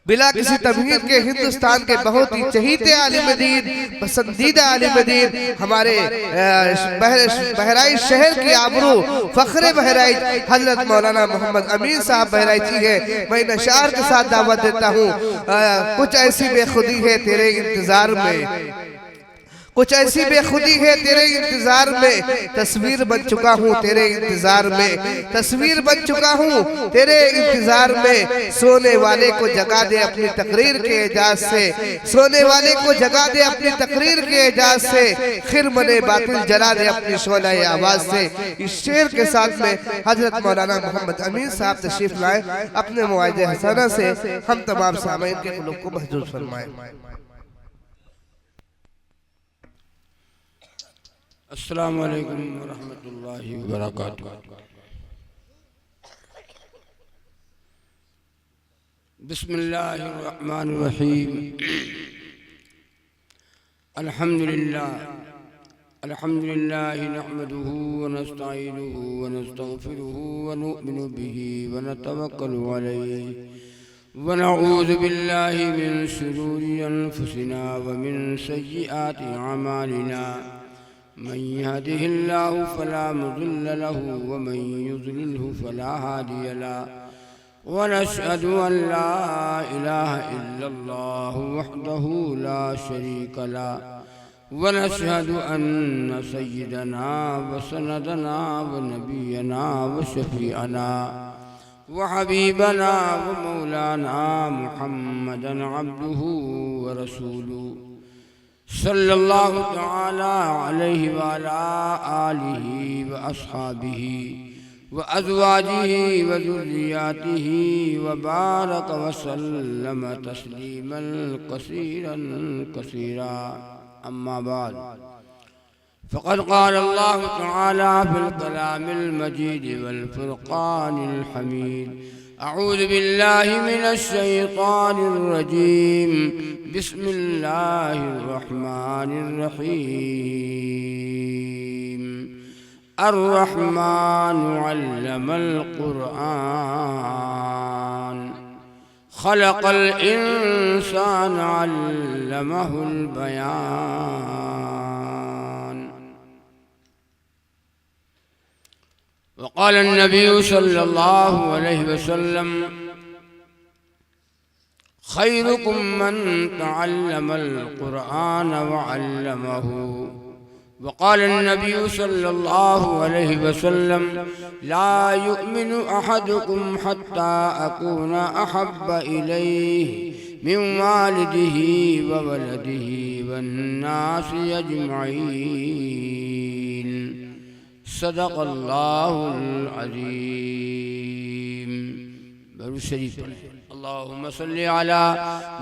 बिला किसी तमहीद के हिंदुस्तान के बहुत ही चहीते आलिम दीन, पसंदीदा आलिम दीन, हमारे बहराइच शहर की आबरू फख्रे बहराइच हजरत मौलाना मोहम्मद अमीन साहब बहराइची है। मैं इन अशार के साथ दावत देता हूँ। कुछ ऐसी बेखुदी है तेरे इंतजार में, कुछ ऐसी बेखुदी है तेरे इंतजार में, तस्वीर बन चुका हूँ तेरे इंतजार में, तस्वीर बन चुका हूँ तेरे इंतजार में। सोने वाले को जगा दे अपनी तकरीर के एजाज से, सोने वाले को जगा दे अपनी तकरीर के एजाज से, खिरमने बातिल जला दे अपनी शोला आवाज से। इस शेर के साथ में हजरत मौलाना मोहम्मद अमीन साहब तशरीफ लाए, अपने मुआइदे हसना से हम तमाम सामीन के कुलूब को महजूज फरमाए। अस्सलामु अलैकुम वरहमतुल्लाहि वबरकातुहू। बिस्मिल्लाहिर रहमानिर रहीम। अल्हम्दुलिल्लाहि नहमदुहु व नस्तईनुहु व नस्तगफिरुहु व नु'मिनु बिही व नतवक्कलु अलैहि व नऊज़ु बिल्लाहि मिन शुरूरि अनफुसिना व मिन सय्यिआति अमालिना। मन यहदिहिल्लाहु फला मुज़िल्ल लहु व मन युज़लिल्हु फला हादिय लहु। व नशहदु अन ला इलाहा इल्लल्लाहु वहदहु ला शरीक लहु व नशहदु अन्न सय्यदना व सनदना व नबियना व शफीअना व हबीबना व मौलाना मुहम्मदन अब्दुहु व रसूलुहु सल्लल्लाहु तआला अलैहि व अला आलिहि व अस्हाबिहि व अज़वाजिहि व ज़ुर्रिय्यातिहि व बारक व सल्लम तस्लीमन कसीरन कसीरा। अम्मा बाद, फ़क़द क़ाल अल्लाहु तआला फ़िल कलामिल मजीद वल फ़ुरक़ानिल हमीद। अऊज़ु बिल्लाहि मिनश शैतानिर रजीम। बिस्मिल्लाहिर रहमानिर रहीम। अर्रहमानु अल्लमल क़ुरआन खलक़ल इंसान अल्लमहुल बयान। वक़ाल नबी सल्लल्लाहु अलैहि वसल्लम खैरुकुम मन तअल्लमल क़ुरआन व अल्लमहु। वक़ाल नबी सल्लल्लाहु अलैहि वसल्लम ला युमिनु अहदुकुम हत्ता अकूना अहब्बा इलैहि मिन वालिदिही व वलदिही वन्नासि अजमईन। सदक़ल्लाहुल अज़ीम। दरूद शरीफ पढ़ें। अल्लाहुम्मा सल्लि अला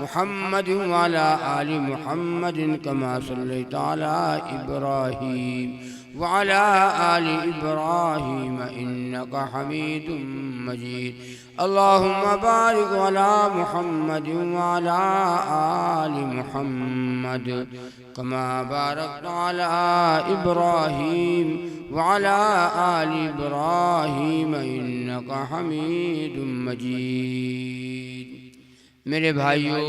मुहम्मद व अला आलि मुहम्मद कमा सल्लैता अला इब्राहीम व अला आलि इब्राहीम इन्नका हमीदुम मजीद। अल्लाहुम्मा बारिक अला मुहम्मद व अला आलि मुहम्मद कमा बारकता अला इब्राहीम व अला आलि इब्राहीम इन्नका हमीदुम मजीद। मेरे भाइयों,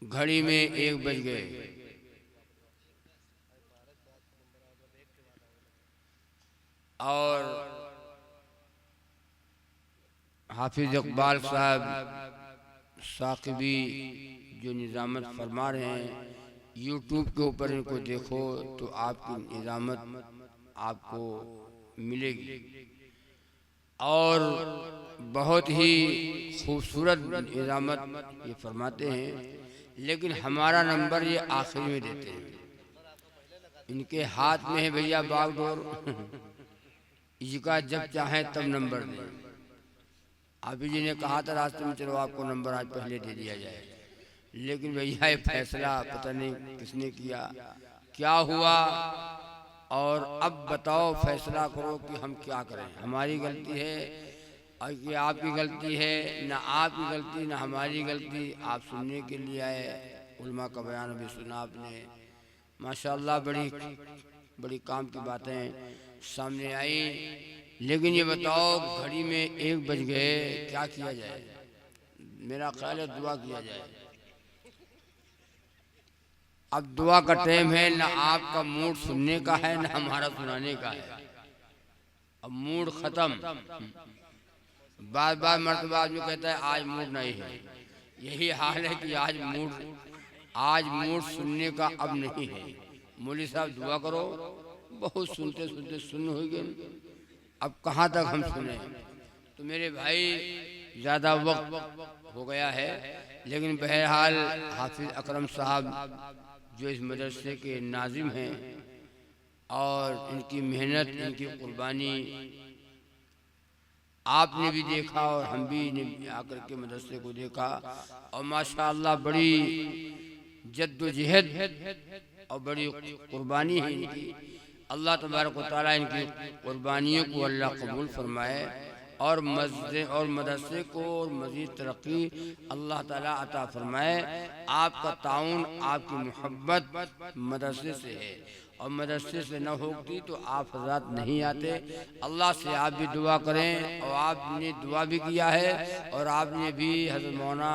घड़ी में 1 बज गए और हाफिज इकबाल साहब साकिबी जो निज़ामत फरमा रहे हैं, यूट्यूब के ऊपर इनको देखो तो आपकी निज़ामत आपको मिलेगी और बहुत ही खूबसूरत निज़ामत ये फरमाते हैं। लेकिन हमारा नंबर ये आखिरी में देते हैं। इनके हाथ में है भैया बागडोर, इसका जब चाहें तब नंबर दें। आप जी ने कहा था रास्ते में चलो आपको नंबर आज पहले दे दिया जाए, लेकिन भैया ये फैसला पता नहीं किसने किया, क्या हुआ, और अब बताओ फैसला करो कि हम क्या करें। हमारी गलती है और कि आपकी गलती है? ना आपकी गलती ना हमारी गलती। आप सुनने के लिए आए, उलमा का बयान भी सुना आपने, माशाअल्लाह बड़ी काम की बातें सामने आई। लेकिन ये बताओ घड़ी में 1 बज गए, क्या किया जाए? मेरा ख्याल है दुआ किया जाए। अब दुआ का टाइम है, ना आपका मूड सुनने का है ना हमारा सुनाने का है। अब मूड खत्म। बार बार मर्तबा आदमी कहता है आज मूड नहीं है। यही हाल है कि आज मूड सुनने का अब नहीं है। मौलवी साहब दुआ करो, बहुत सुनते सुनते सुन हो गए, अब कहाँ तक हम सुने। तो मेरे भाई ज़्यादा वक्त हो गया है, लेकिन बहरहाल हाफिज अकरम साहब जो इस मदरसे के नाजिम हैं और इनकी मेहनत, इनकी कुर्बानी आपने भी देखा और हम भी आकर के मदरसे को देखा, और माशाअल्लाह बड़ी जद्दोजहद और बड़ी कुर्बानी है इनकी। अल्लाह तबारक व तआला इनकी कुर्बानियों को अल्लाह कबूल फरमाए और मस्जिद और मदरसे को और मज़ीद तरक्की अल्लाह ताला अता फरमाए। आपका ताउन, आपकी मोहब्बत मदरसे से है, और मदरसे से न होती तो आप हज़रात नहीं आते। अल्लाह से आप भी दुआ करें, और आपने दुआ भी किया है, और आपने भी हज़रत मौलाना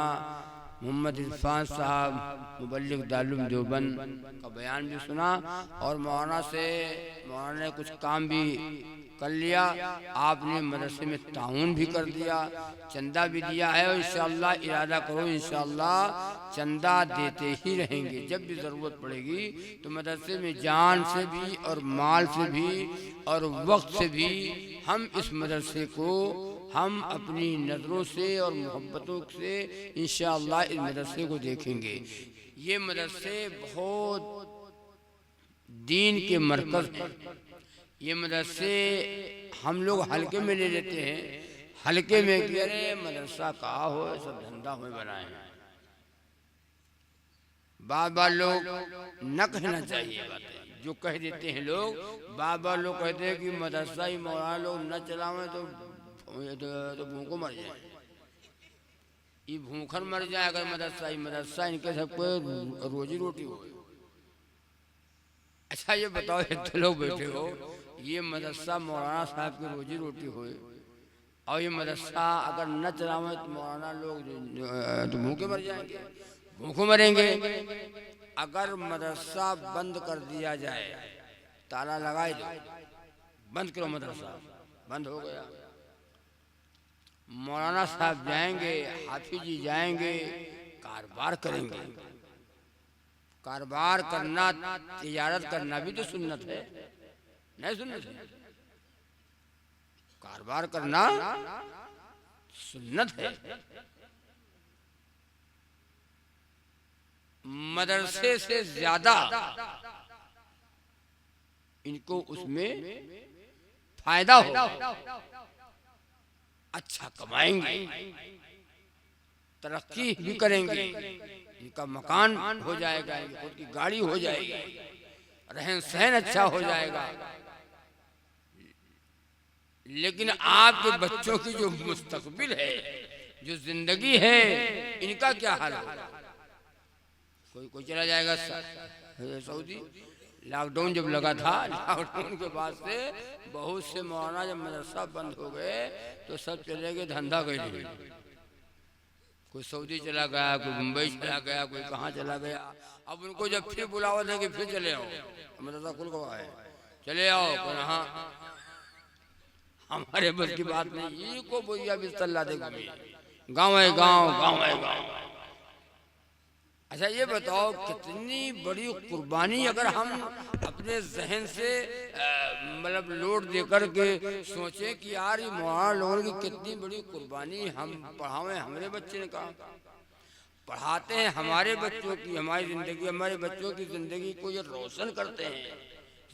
मोहम्मद इरफान साहब मुबल्लिग दारुल देवबंद का बयान भी सुना, और मौलाना ने कुछ काम भी कर लिया। आपने मदरसे में ताउन भी कर दिया, चंदा भी दिया है, और इंशाअल्लाह इरादा करो इंशाअल्लाह चंदा देते ही रहेंगे। जब भी ज़रूरत पड़ेगी तो मदरसे में जान से भी और माल से भी और वक्त से भी हम इस मदरसे को हम अपनी नज़रों से और मोहब्बतों से इंशाअल्लाह इस मदरसे को देखेंगे। ये मदरसे बहुत दीन के मरकज़ हैं। ये मदरसे हम लोग हल्के में ले लेते हैं, हल्के में कि अरे मदरसा कहाँ हो, सब धंधा हो बनाए। बार बार लोग न कहना चाहिए बातें, जो कह देते हैं लोग। बार बार लोग कहते हैं कि मदरसा ही मौलाना लोग न चलावें तो भूखों मर जाए। ये भूखन मर जाए अगर मदरसा इनके सबको रोजी रोटी हो। अच्छा ये बताओ, इतने लोग बैठे हो, ये मदरसा मौलाना साहब की रोजी रोटी हो, और ये मदरसा अगर न चलावें तो मौलाना लोग तो भूखे मर जाएंगे, भूखों मरेंगे। अगर मदरसा बंद कर दिया जाए, ताला लगा दो, बंद करो, मदरसा बंद हो गया, मौलाना साहब जाएंगे, हाफिज जी जाएंगे, कारोबार करेंगे। कारोबार करना, तिजारत करना भी तो सुन्नत है, नहीं सुन्नत है? कारोबार करना सुन्नत है। मदरसे से ज्यादा इनको उसमें फायदा हो, अच्छा कमाएंगे, तरक्की भी करेंगे, इनका मकान हो जाएगा, इनकी खुद की गाड़ी हो जाएगी, रहन सहन अच्छा हो जाएगा। लेकिन आपके बच्चों की जो मुस्तकबिल है, जो जिंदगी है, इनका क्या हाल होगा? कोई चला जाएगा सऊदी। लॉकडाउन जब लगा था, लॉकडाउन के बाद से बहुत से मौलाना जब मदरसा बंद हो गए तो सब चले गए धंधा करने। कोई सऊदी चला गया, कोई मुंबई चला गया, कोई कहाँ चला गया। अब उनको जब फिर बुलावा देंगे फिर चले आओ, मदरसा खुल गया है, चले आओ। हाँ, हमारे बस की बात नहीं। ये को बोलिया बिस्तर ला दे, गाँव है गाँव, गाँव है गाँव। अच्छा ये बताओ, कितनी बड़ी कुर्बानी अगर हम अपने जहन से मतलब लोड देकर के सोचें कि यार ये मौलाना लोगों की कितनी बड़ी कुर्बानी। हम पढ़ावें, हमारे बच्चे ने कहा पढ़ाते हैं, हमारे बच्चों की, हमारी ज़िंदगी, हमारे बच्चों की ज़िंदगी को ये रोशन करते हैं,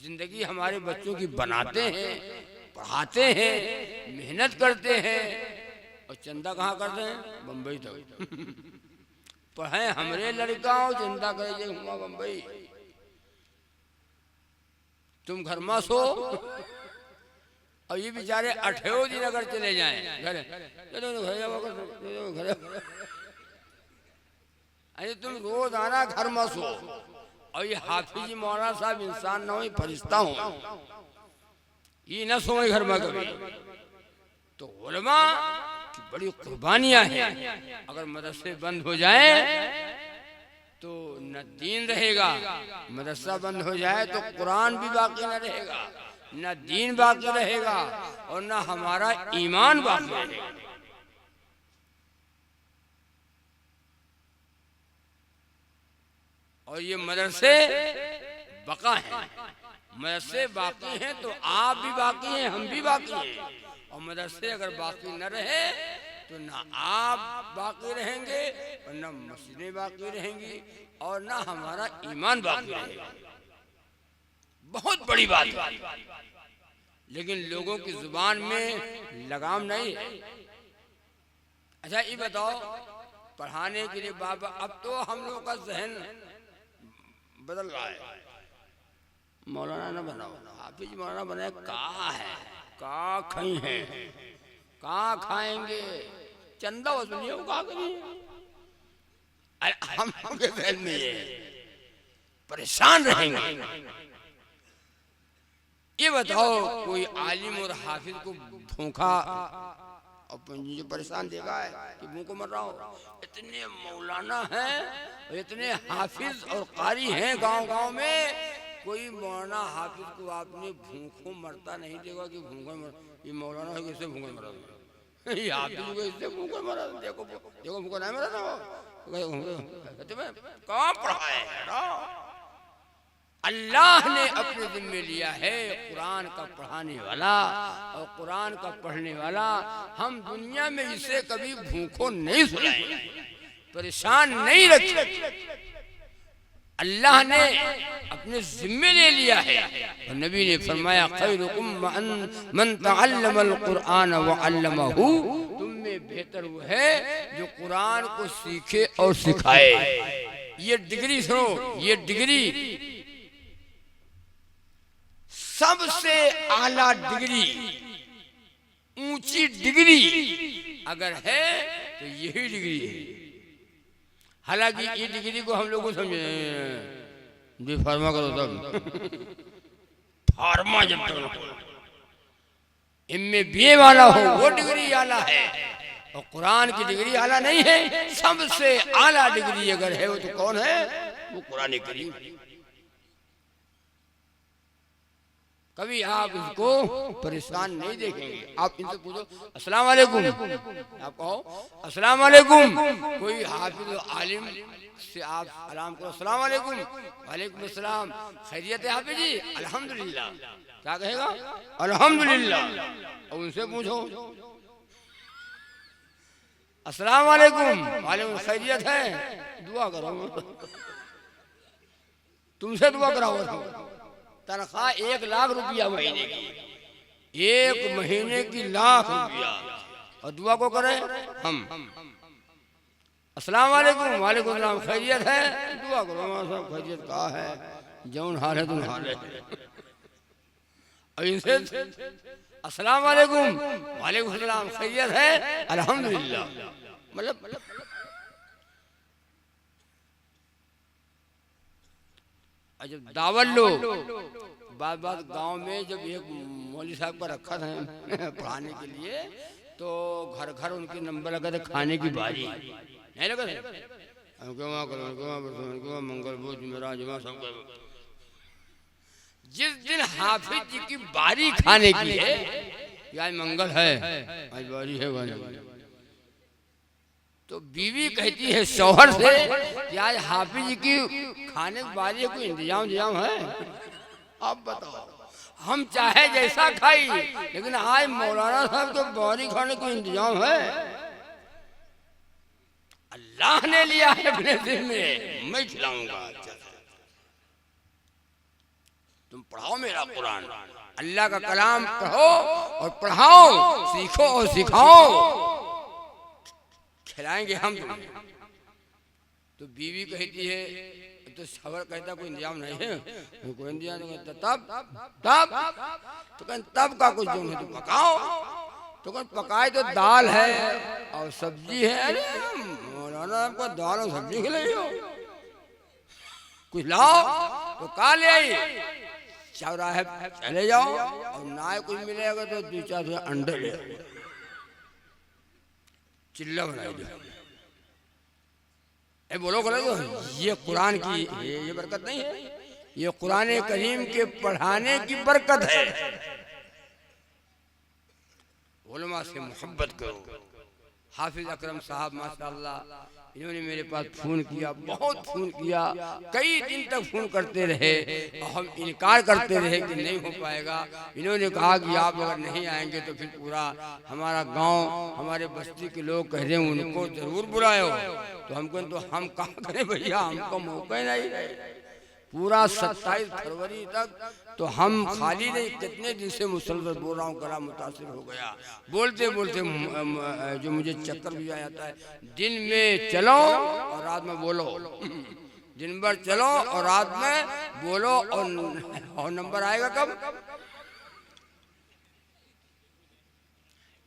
ज़िंदगी हमारे बच्चों की बनाते हैं, पढ़ाते हैं, मेहनत करते हैं, और चंदा कहाँ करते हैं? बम्बई तक। पढ़े हमरे लड़काओं, चिंता करे हुआ बम्बई, तुम घर में सो। और ये बेचारे 18 दिन अगर चले जाएं घर, अरे तुम रोज आना घर में सो। और ये हाफिज मौलाना साहब इंसान ना हो, फरिश्ता हो, ये न सोए घर में कभी। तो उलमा बड़ी कुर्बानियां हैं। अगर मदरसे बंद हो जाए तो न दीन रहेगा, मदरसा बंद हो जाए तो कुरान भी बाकी न रहेगा, न दीन बाकी रहेगा और न हमारा ईमान बाकी रहेगा। और ये मदरसे बका हैं, मदरसे बाकी हैं तो आप भी बाकी हैं, हम भी बाकी हैं। और मदरसे अगर बाकी न रहे तो ना आप बाकी रहेंगे और ना मस्जिदें बाकी रहेंगी और ना हमारा ईमान बाकी रहेगा। बहुत बड़ी बात है, लेकिन लोगों की जुबान में लगाम नहीं है। अच्छा ये बताओ, पढ़ाने के लिए बाबा, अब तो हम लोगों का जहन बदल रहा है, मौलाना न बनाओ, हाफिज मौलाना बनाए, कहाँ है, कहाँ खाई है, कहाँ खाएंगे, चंदा वसूलिए, वो कहाँ करेंगे। हम लोग के जहन में ये परेशान रहेंगे। ये बताओ, कोई आलिम और हाफिज को धोखा और मुझे परेशान देखा है कि मुंह को मर रहा हो। इतने मौलाना हैं और इतने हाफिज और कारी हैं गांव-गांव में, कोई मौलाना हाफिज को आपने भूखों मरता नहीं देखा कि भूखों मर, ये मौलाना है किससे भूखों मरा, ये हाफिज को इससे भूखों मरा, देखो देखो भूखों नहीं मरा था, कहाँ पढ़ा है। अल्लाह ने अपने जिम्मे लिया है कुरान का पढ़ाने वाला और कुरान का पढ़ने वाला। हम दुनिया में इसे कभी भूखों नहीं सुनाएंगे, परेशान नहीं रखे। अल्लाह ने अपने जिम्मे ले लिया है और नबी ने फरमाया, खैरुकुम मन तअल्लमल कुरान व अल्लमहु, तुम में बेहतर वो है जो कुरान को सीखे और सिखाए। ये डिग्री सुनो, ये डिग्री सबसे आला डिग्री, ऊंची डिग्री अगर है तो यही डिग्री है। हालांकि ये डिग्री को हम लोग को समझे बी फार्मा करो तब फार्मा, जब तक इनमें बीए वाला हो वो डिग्री आला है और कुरान की डिग्री आला नहीं है। सबसे आला डिग्री अगर है वो तो कौन है, वो कुरान करीम। कभी आप इसको परेशान नहीं देखेंगे। आप इनसे पूछो अस्सलाम वालेकुम, आप कहो अस्सलाम वालेकुम, कोई हाफिज आलिम से आप सलाम करो अस्सलाम वालेकुम, वालेकुम अस्सलाम, खैरियत है हाफिज जी, अल्हम्दुलिल्लाह, क्या कहेगा अल्हम्दुलिल्लाह। और उनसे पूछो अस्सलाम वालेकुम, वालेकुम खैरियत है, दुआ करो, तुमसे दुआ कराओ। तनख्वाह 1 लाख रुपया महीने की, 1 महीने की लाख रुपया, और दुआ को करे हम अस्सलाम वालेकुम, वालेकुम सलाम, खैरियत है, दुआ करो सब खैरियत का है, जौन हाल है तुम हाल है। और इनसे अस्सलाम वालेकुम, वालेकुम सलाम, खैरियत है, अल्हम्दुलिल्लाह। मतलब जब दावत लो, बात गांव में जब एक मौलवी साहब का रखा था पढ़ाने के लिए, तो घर घर उनके नंबर लगा थे, खाने की बारी नहीं लगा थे, मंगल बुध जुमेरात जुमा सब। जिस दिन हाफिज जी की बारी खाने की है, आज मंगल है, आज बारी है खाने की, तो बीवी कहती है शौहर से कि आज हाफिज जी की खाने की बारी है, कोई इंतजाम है। अब बताओ, हम चाहे जैसा खाई, लेकिन आज मौलाना साहब के बारी खाने को इंतजाम है। अल्लाह ने लिया है अपने दिल में, मैं खिलाऊंगा। तुम पढ़ाओ मेरा कुरान, अल्लाह का कलाम पढ़ो और पढ़ाओ, सीखो और सिखाओ, खिलाएंगे हम तुम्हें। तो बीवी कहती है, तो शौहर कहता कोई इंतजाम नहीं है, कोई इंतजाम नहीं है, तब तो कहते तब का कुछ जो है तो पकाओ, तो कहते पकाए तो दाल है और सब्जी है। अरे मौलाना आपको दाल और सब्जी खिलाई हो, कुछ लाओ, तो कहा ले आई, चौराहे चले जाओ, और ना कुछ मिलेगा तो 2-4 अंडे ले। चिल्ला बनाई दो। बोलो गलत हो, ये कुरान की ये बरकत नहीं है, ये कुरान करीम के पढ़ाने की बरकत है। उलमा से मोहब्बत करो। हाफिज अकरम साहब माशाअल्लाह, इन्होंने मेरे पास फ़ोन किया, बहुत फ़ोन किया, कई दिन तक फ़ोन करते रहे और हम इनकार करते रहे कि नहीं हो पाएगा। इन्होंने कहा कि आप अगर नहीं आएंगे तो फिर पूरा हमारा गांव, हमारे बस्ती के लोग कह रहे हैं उनको ज़रूर बुलाओ। तो हमको तो हम कहाँ करें भैया, हमको मौका ही नहीं रहे। पूरा 27 फरवरी तक तो हम खाली नहीं, कितने दिन से मुसलसल बोल रहा हूँ, गला मुतासिर हो गया बोलते बोलते, जो मुझे चक्कर भी आ जाता है। दिन में चलो और रात में बोलो, दिन भर चलो और रात में बोलो। और नंबर आएगा कब?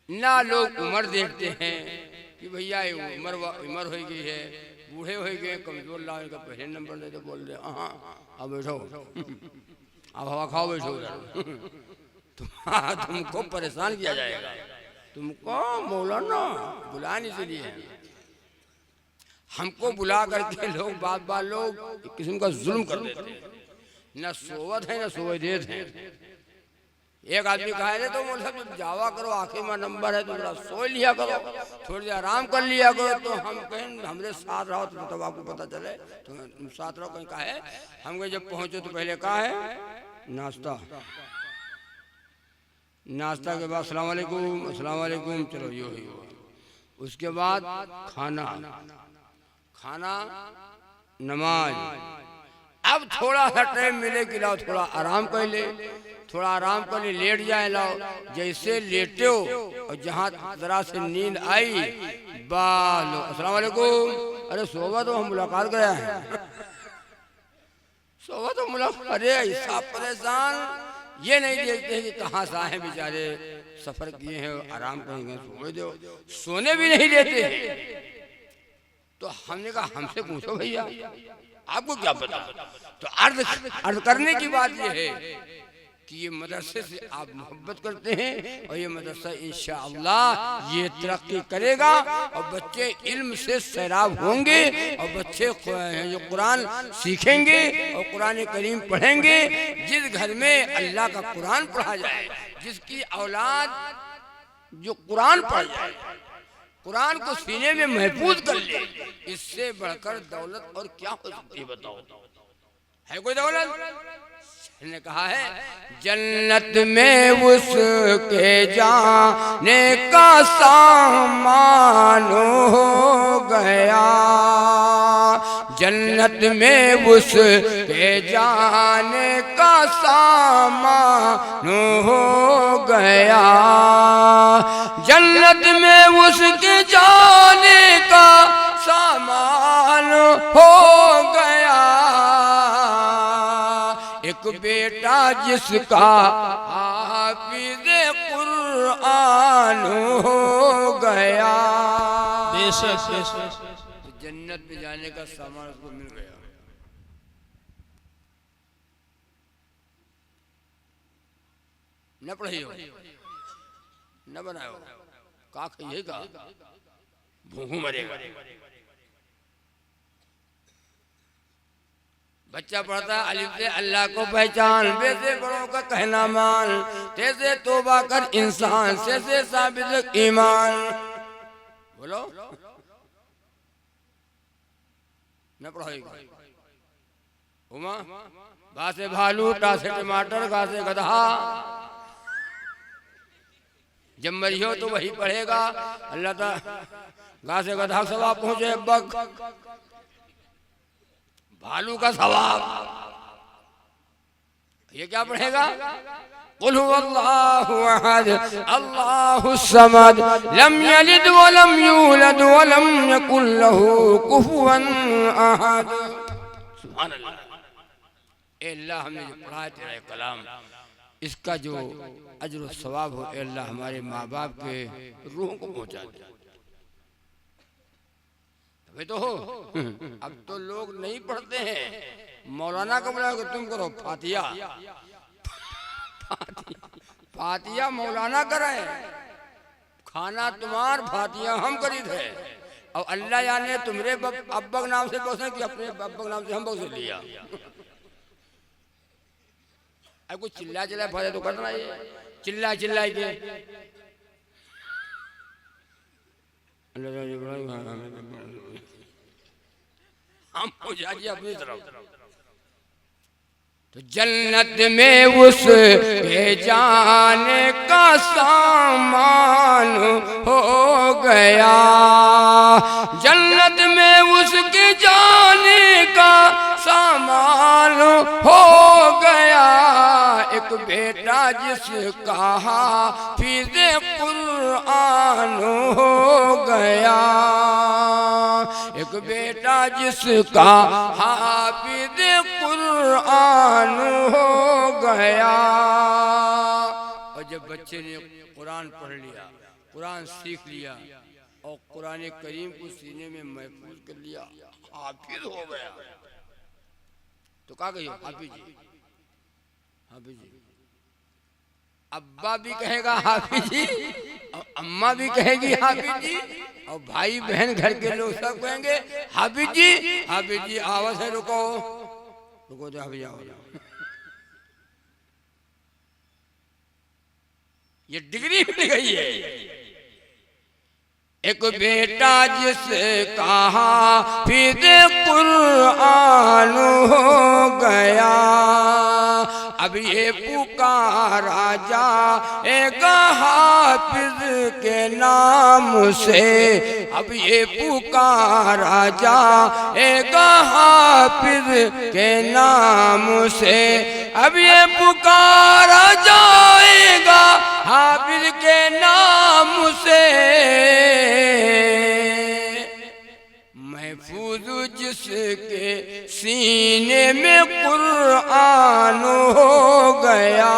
ना लोग उम्र देखते हैं कि भैया उम्र हो गई है, बूढ़े हो गए, कमजोर लाओ, का पहले नंबर दे दो, बोल दे हाँ अब बैठो, अब हवा खाओ, बैठो। तुमको परेशान किया जाएगा, तुमको मौलाना बुलाने के लिए हमको बुला करके लोग बात लोग किस्म का जुल्म कर देते हैं। न सोवत है न सोवदेत है। एक आदमी कहा है तो मतलब जावा करो, आखिर में नंबर है तो थोड़ा सो लिया करो, थोड़ी देर आराम कर लिया करो। तो हम कहें हमरे साथ रहो तो तब आपको पता चले, तो तुम साथ रहो। कहीं कहा है हम कहे जब पहुंचे तो पहले कहा है नाश्ता, नाश्ता के बाद अस्सलाम वालेकुम, अस्सलाम वालेकुम, चलो यो ही। उसके बाद खाना, खाना नमाज। अब थोड़ा सा टाइम मिले कि लाओ थोड़ा आराम कर ले, थोड़ा आराम कर ले, लेट जाए। लाओ जैसे लेटे हो और जहाँ जरा से नींद आई, बालो अस्सलाम वालेकुम, अरे सोबा तो हम मुलाकात गया है, सोबा तो मुलाकात। अरे ऐसा परेशान, ये नहीं देखते कि कहाँ से आए बेचारे, सफर किए हैं, आराम करेंगे, सोए दो, सोने भी नहीं देते। तो हमने कहा हमसे पूछो भैया आपको क्या पता। तो अर्ज करने की बात यह है कि ये मदरसे से आप मोहब्बत करते हैं और ये मदरसा इंशाअल्लाह ये तरक्की करेगा और बच्चे इल्म से सैराब होंगे और बच्चे जो कुरान सीखेंगे और कुरान करीम पढ़ेंगे। जिस घर में अल्लाह का कुरान पढ़ा जाए, जिसकी औलाद जो कुरान पढ़ जाए, कुरान को सीने में महफूज कर ले, इससे बढ़कर दौलत और क्या हो सकती है बताओ? है कोई दौलत? ने कहा है जन्नत में उसके जाने का सामान हो गया, जन्नत में उसके जाने का सामान हो गया, जन्नत में उसके जाने का सामान हो गया। एक बेटा जिसका हाफिज़े कुरान हो गया, बेशक जन्नत में जाने का सामान उसको मिल गया। न पढ़ियो न बनाओ, का कहिए का भूखू मरेगा। बच्चा पढ़ता है अलिफ से अल्लाह को पहचान, वैसे बड़ों का कहना मान, तैसे तौबा कर इंसान, से साबित ईमान। बोलो न पढ़ाएगा। उमा बा से भालू, टा से टमाटर, गा से गधा। जब मरियो तो वही पढ़ेगा अल्लाह ता। गा से गधा सवाब पहुंचे बग, भालू का सवाब। ये क्या पढ़ेगा? कुल हुवल्लाहु अहद अल्लाहुस समद लम यलिद व लम यूलद व लम यकुल लहू कुफुवन अहद। सुभान अल्लाह। ए अल्लाह, हमने जो पढ़ा है तेरा कलाम, इसका जो अजर व सवाब हो, ए अल्लाह हमारे माँ बाप के रूह को पहुँचा दे। वे तो हो। अब तो लोग नहीं पढ़ते हैं, मौलाना को बुलाओगे तुम करो फातिया, फातिया मौलाना करे, खाना तुम्हार फातिया हम करी थे और अल्लाह जाने तुम्हारे अब्बा के नाम से बसे कि अपने अब्बा के नाम से हम बस लिया। अब कुछ चिल्ला चिल्ला फायदा तो करना ही चिल्ला चिल्ला के हम हो जाइए अपनी तरफ। तो जन्नत में उस के जाने का सामान हो गया, जन्नत में उसके जाने का सामान हो गया। एक बेटा जिसका हाफिज कुरान हो गया, एक बेटा जिसका हाफिज कुरान हो गया। और जब बच्चे ने कुरान पढ़ लिया, कुरान सीख लिया और कुरान करीम को सीने में महफूज कर लिया, हाफिज हो गया। तो क्या कहिए हाफिज जी, हाफिज जी। अब्बा भी कहेगा हाफिज जी और अम्मा भी कहेगी हाफिज जी और भाई बहन घर के लोग सब कहेंगे हाफिज जी, हाफिज जी। आवाज है रुको रुको तो हाफिज आओ। ये डिग्री मिल गई है। एक बेटा जिसका हाफिज कुरान हो गया, अब ये पुकारा जाएगा हाफिज के नाम से, अब ये पुकारा जाएगा हाफिज के नाम से, अब ये पुकारा जाएगा हाफिज के नाम से। महफूज जिसके सीने में कुरान हो गया,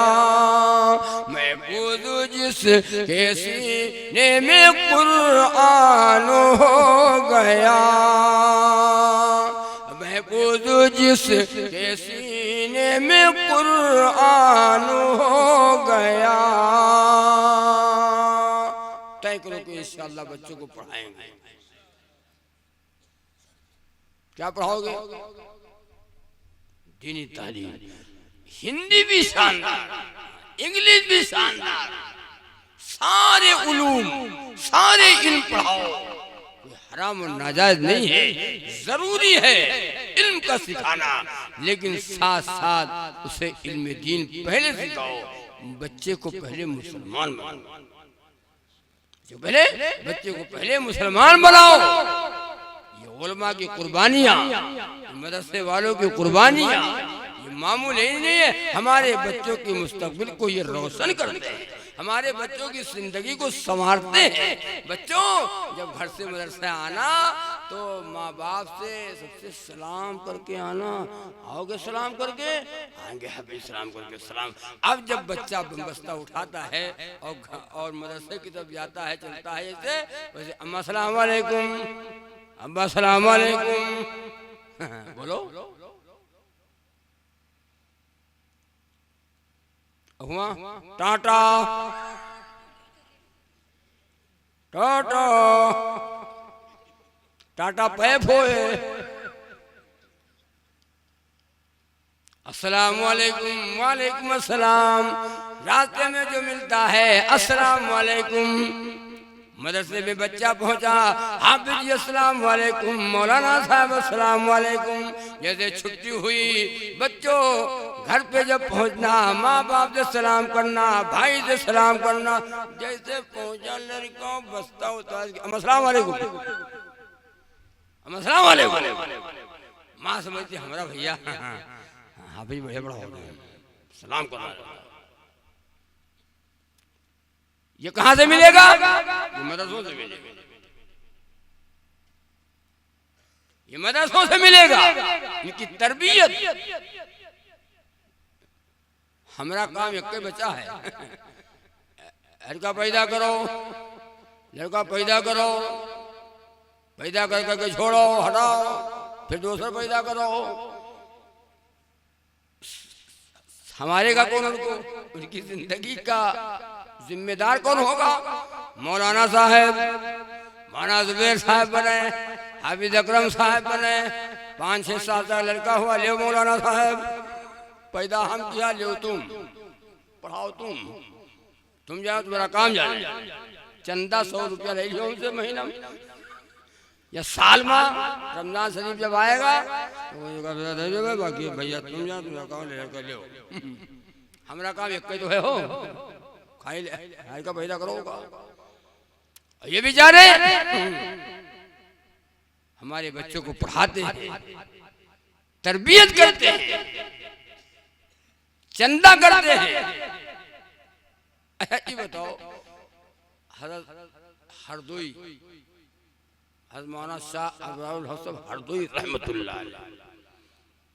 महफूज जिसके सीने में कुरान हो गया, महफूज जिसके सीने में कुरान हो गया। तय करो कि इंशाअल्लाह बच्चों को पढ़ाएंगे। क्या पढ़ाओगे? दीनी तालीम, हिंदी भी शानदार, इंग्लिश भी शानदार, सारे उलूम सारे इल्म पढ़ाओ। हराम और नाजायज नहीं है, जरूरी है इल्म का सिखाना, लेकिन साथ साथ उसे इल्म दीन पहले सिखाओ। बच्चे को पहले मुसलमान बनाओ, जो पहले बच्चे को पहले मुसलमान बनाओ। ये उलमा की कुर्बानियाँ, मदरसे वालों की कुर्बानियाँ ये मामूली नहीं है। हमारे बच्चों के मुस्तकबिल को ये रोशन करते हैं, हमारे बच्चों की जिंदगी को संवारते हैं। बच्चों जब घर से मदरसे आना तो माँ बाप से सबसे सलाम करके आना। आओगे सलाम करके? आएंगे हबीब सलाम करके सलाम। अब जब बच्चा बस्ता उठाता है और मदरसे की तरफ जाता है, चलता है जैसे वैसे, अम्मा सलाम वालेकुम, अब्बा सलाम वालेकुम बोलो। हुआ टाटा टाटा टाटा पैप होए, अस्सलाम वालेकुम, वालेकुम अस्सलाम। रास्ते में जो मिलता है अस्सलाम वालेकुम। मदरसे में बच्चा पहुंचा, हाफिज जी अस्सलाम वालेकुम, मौलाना साहब अस्सलाम वालेकुम। जैसे छुट्टी हुई, बच्चों घर पे जब पहुंचना, माँ बाप से सलाम करना, भाई से सलाम करना। जैसे पहुंचा लड़का बस्ता उतार के अस्सलाम वालेकुम, अस्सलाम वालेकुम। माँ समझती हमारा भैया हाफिज बड़े बड़ा हो गए, सलाम करना। ये कहां से मिलेगा? ये मदरसों से मिलेगा, ये मदरसों से मिलेगा। इनकी तरबियत, हमारा काम एक बचा है, लड़का पैदा करो, लड़का पैदा करो, पैदा कर करके छोड़ो, हटाओ, फिर दूसरा पैदा करो। हमारे का कौन? उनको उनकी जिंदगी का जिम्मेदार कौन होगा? मौलाना साहब, मौलाना जुबैर साहब बने, हाफिज अकरम साहब बने, 5-6 साल तक लड़का हुआ, ले मौलाना साहब, पैदा हम किया, ले तुम पढ़ाओ, तुम जाओ, तुम्हारा काम जाने। चंदा 100 रुपया ले लियो उनसे महीना में या साल में। रमजान शरीफ जब आएगा तो दे देगा, बाकी भैया तुम जाओ, तुम्हारा काम ले कर लो। हमारा काम एक तो है, हो खाई ले, खाई का पैदा करो। ये बेचारे हमारे बच्चों को पढ़ाते हैं, तरबियत करते हैं, चंदा करते हैं। ये बताओ, हज़रत हरदोई, हज़रत मौलाना शाह अबरारुल हसन हरदोई रहमतुल्लाह अलैह,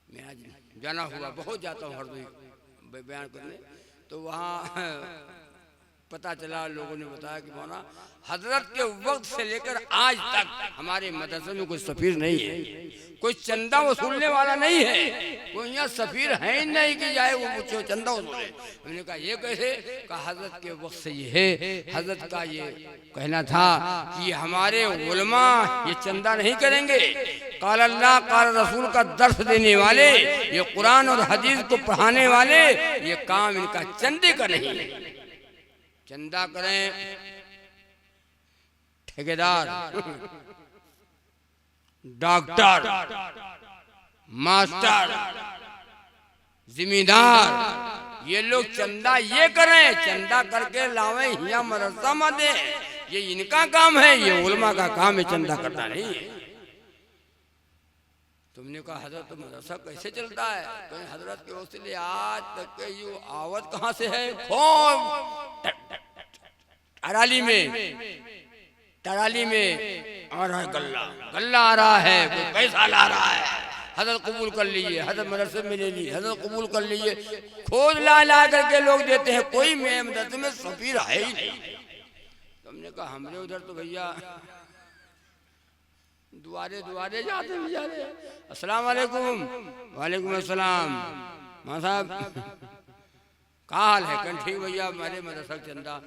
मैं आज जाना हुआ, बहुत जाता हूँ हरदोई बयान करने, तो वहाँ पता चला, लोगों ने बताया कि मौलाना हजरत के वक्त से लेकर आज तक हमारे मदरसे में कोई सफीर नहीं है, कोई चंदा वसूलने वाला नहीं है, कोई यहाँ सफीर है ही नहीं कि जाए वो मुझे चंदा वसूले। हमने कहा ये कैसे? कहा हजरत के वक्त से ये है, हजरत का ये कहना था कि हमारे उलमा ये चंदा नहीं करेंगे, काल अल्लाह काल रसूल का दर्स देने वाले, ये कुरान और हदीस को पढ़ाने वाले, ये काम इनका चंदे का नहीं है। चंदा करें ठेकेदार, डॉक्टर, मास्टर, जिम्मेदार, ये लोग चंदा ये करें, चंदा करके लावे यहाँ मदरसा में दे, ये इनका काम है, ये उलमा का काम है, चंदा करना नहीं है। तुमने कहा हजरत तो मदरसा कैसे चलता है? तो हजरत के वसीले आज तक के ये आवत कहाँ से है? टराली में आ रहा है, गल्ला आ रहा है, कोई पैसा ला रहा है, हजरत कबूल कर लीजिए, हजरत मदरसे में ले लीजिए, हजरत कबूल कर लीजिए, खोज ला करके लोग देते हैं, कोई मदरसे में सफीर है ही नहीं। तुमने कहा हमने उधर तो भैया दुआरे जाते बेचारे, अस्सलाम वालेकुम, वालेकुम अस्सलाम, मां साहब क्या हाल है? कल ठीक भैया, हमारे मदरसा चंदा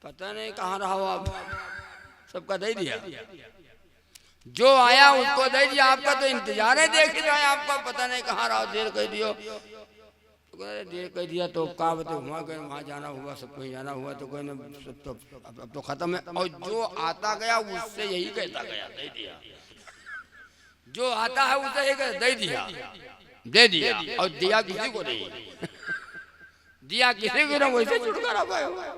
पता नहीं कहाँ रहा हो आप, सबका दे दिया, जो आया उसको दे दिया, आपका तो इंतजार है, देख रहे हैं आपका, पता नहीं कहाँ रहा, देर कर दियो, देर कर दिया तो क्या बताओ, वहाँ जाना हुआ, सब कहीं जाना हुआ, तो कोई ना, सब तो अब तो खत्म है। और जो आता गया उससे यही कहता गया, दे दिया, जो आता है उसे यही कहता, दे दिया, और दिया किसी को नहीं, दिया किसी को ना, वैसे छुटकारा पाया,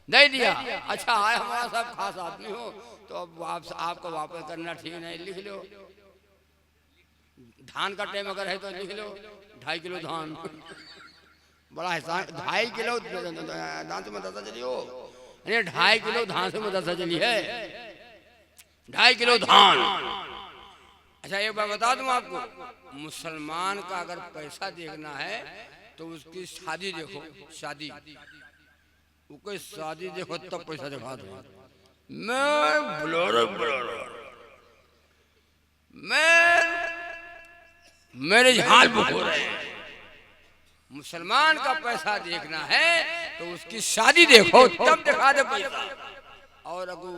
दे दिया। अच्छा आए हमारा सब खास आदमी हो तो अब आपको वापस करना ठीक नहीं, लिख लो, धान का टाइम अगर है तो लिख लो, 2.5 किलो धान, बड़ा हिसाब, 2.5 किलो धान से मदरसा चली हो, 2.5 किलो धान से मदरसा चली है, 2.5 किलो धान। अच्छा एक बात बता दूं आपको, मुसलमान का अगर पैसा देखना है तो उसकी शादी देखो, शादी, कोई शादी देखो तब पैसा दिखा दो। मेरे हाल बुक हो रहे हैं। मुसलमान का पैसा देखना है तो उसकी शादी देखो तब दिखा दे पैसा, और अगर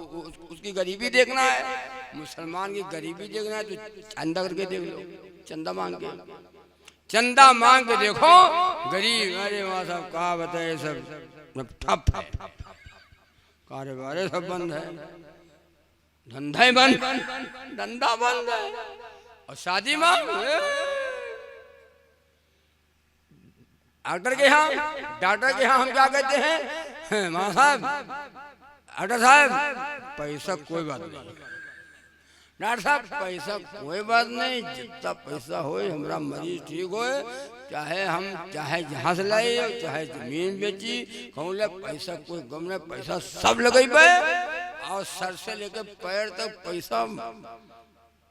उसकी गरीबी देखना है, मुसलमान की गरीबी देखना है तो चंदा करके देख लो, चंदा मांग के, चंदा मांग के देखो गरीब, अरे वहाँ सब कहा बताए, सब ठप है, कारोबार सब बंद है, धंधा बंद है, और शादी मांग डॉक्टर के यहाँ हम क्या कहते हैं, माँ साहब, डॉक्टर साहब पैसा कोई बात नहीं, डॉक्टर साहब पैसा कोई बात नहीं, जितना पैसा हो हमारा मरीज ठीक हो, चाहे जहाँ से लाए, चाहे जमीन बेची, कहूँ पैसा कोई गम नहीं, पैसा सब लगे पे, और सर से लेकर पैर तक पैसा।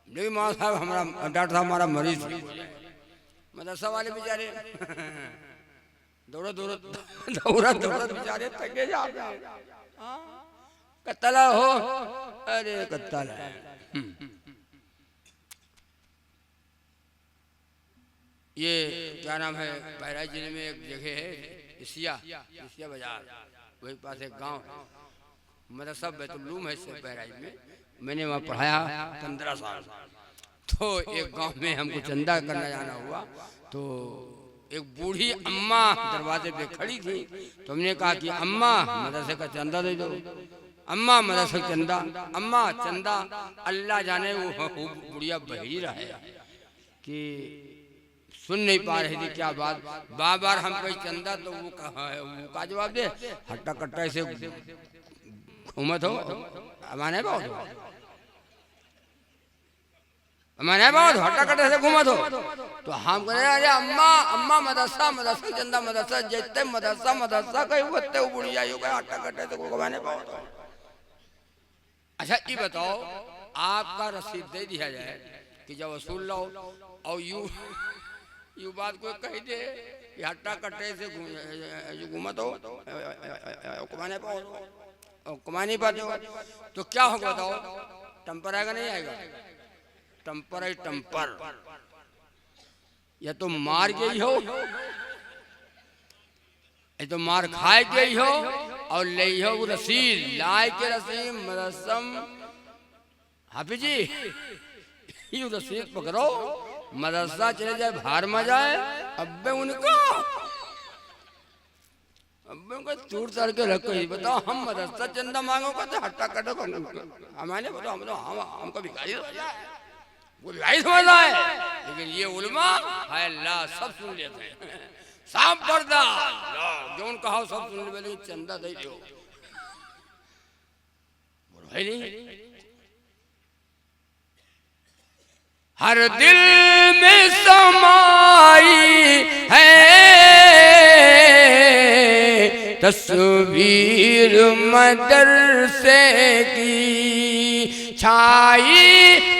नहीं माँ साहब हमारा डॉक्टर साहब हमारा मरीज, मदरसा वाले बेचारे दौड़ा बेचारे थके जाते हैं, कत्तला हो, अरे कत्तला है। ये क्या नाम है, बहराइच जिले में एक जगह है इसिया बाजार, वही पास एक गांव है, मदरसा बैतुल्लूम है बहराइच में, मैंने वहाँ पढ़ाया 15 साल। तो एक गांव में हमको चंदा करना जाना हुआ, तो एक बूढ़ी अम्मा दरवाजे पे खड़ी थी। तो हमने कहा कि अम्मा मदरसे का चंदा दे दो, अम्मा मदरसे का चंदा, अम्मा चंदा। अल्लाह जाने वो बुढ़िया बहरी रहे कि सुन नहीं पा रही थी क्या बात, बार बार हम कोई चंदा, तो वो का जवाब दे, हट्टा कट्टा से घूमत हो, हमारे बहुत हमारे बहुत हट्टा कट्टा से घूमत हो। तो हम कह अरे अम्मा अम्मा मदरसा मदरसा चंदा मदरसा जैते मदरसा मदरसा कहीं होते हो बुढ़िया यो कहे हट्टा कट्टे से घुमाने बहुत हो। अच्छा ये बताओ, आपका रसीद दे दिया जाए कि जब वसूल लो और यू बात कोई कह दे कि हट्टा कट्टे से घूमत हो, कमाने पाओ कमाने पाते हो, तो क्या होगा बताओ, टम्पर आएगा नहीं आएगा? टम्पर है टम्पर, या तो मार गई हो, या तो मार खाए गई हो, और ले हो रसीद लाए के रसीद मदरसम हाफिज जी यू रसीद पकड़ो, मदरसा चले जाए बाहर में जाए, अब्बे उनको तूर चढ़ के रखो। बताओ हम मदरसा चंदा मांगो कहते हट्टा कटो, हमारे बताओ हम तो हमको भिखारी वो भिखारी समझता है, लेकिन ये उलमा है अल्लाह सब सुन लेते हैं, साफ पर्दा जो उन कहा सब सुन ले, लेकिन चंदा दे दो भाई नहीं। हर दिल में समाई है तस्वीर मदरसे की, छाई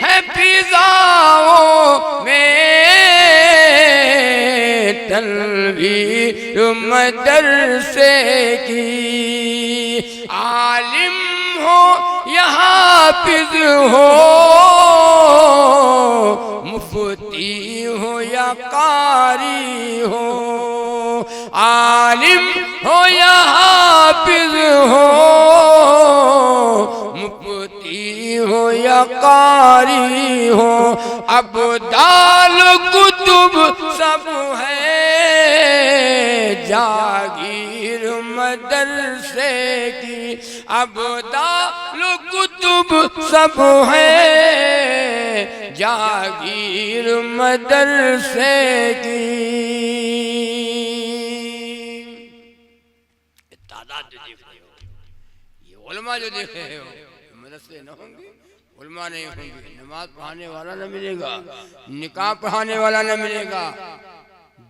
है फिजाओं में तस्वीर मदरसे की। आलिम हो या हाफिज हो, मुफ्ती हो या कारी हो, आलिम हो या हाफिज हो, मुफ्ती हो या कारी हो, अब्दाल कुतुब सब है जागीर मदरसे की, अब्दाल कुतुब सब है जागीर मदरसे की। तादाद जो देख रहे हो, ये उलमा जो देख रहे हो, मदरसे न होंगे, उलमा नहीं होंगे, नमाज पढ़ाने वाला न मिलेगा, निकाह पढ़ाने वाला न मिलेगा,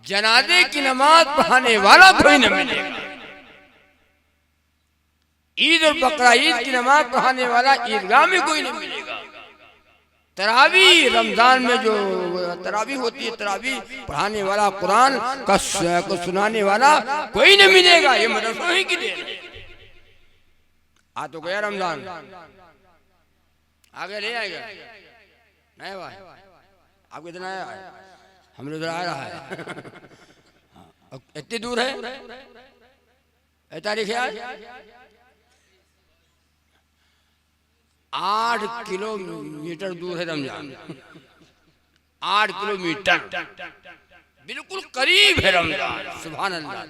जनाजे की नमाज पढ़ाने वाला कोई न मिलेगा, ईद और बकरा ईद की नमाज पढ़ाने वाला ईदगाह में कोई नहीं मिलेगा, तरावी रमजान में जो तरावी होती है तरावी पढ़ाने वाला, कुरान का सुनाने वाला कोई नहीं मिलेगा। ये मदरसों ही की देन है। आ तो गया रमजान, आगे नहीं आएगा नहीं भाई, आपको इतना आया, हम लोग आ रहा है इतनी दूर है तारीख है आज 8 किलोमीटर दूर है रमजान, 8 किलोमीटर बिल्कुल करीब है रमजान। सुभान अल्लाह,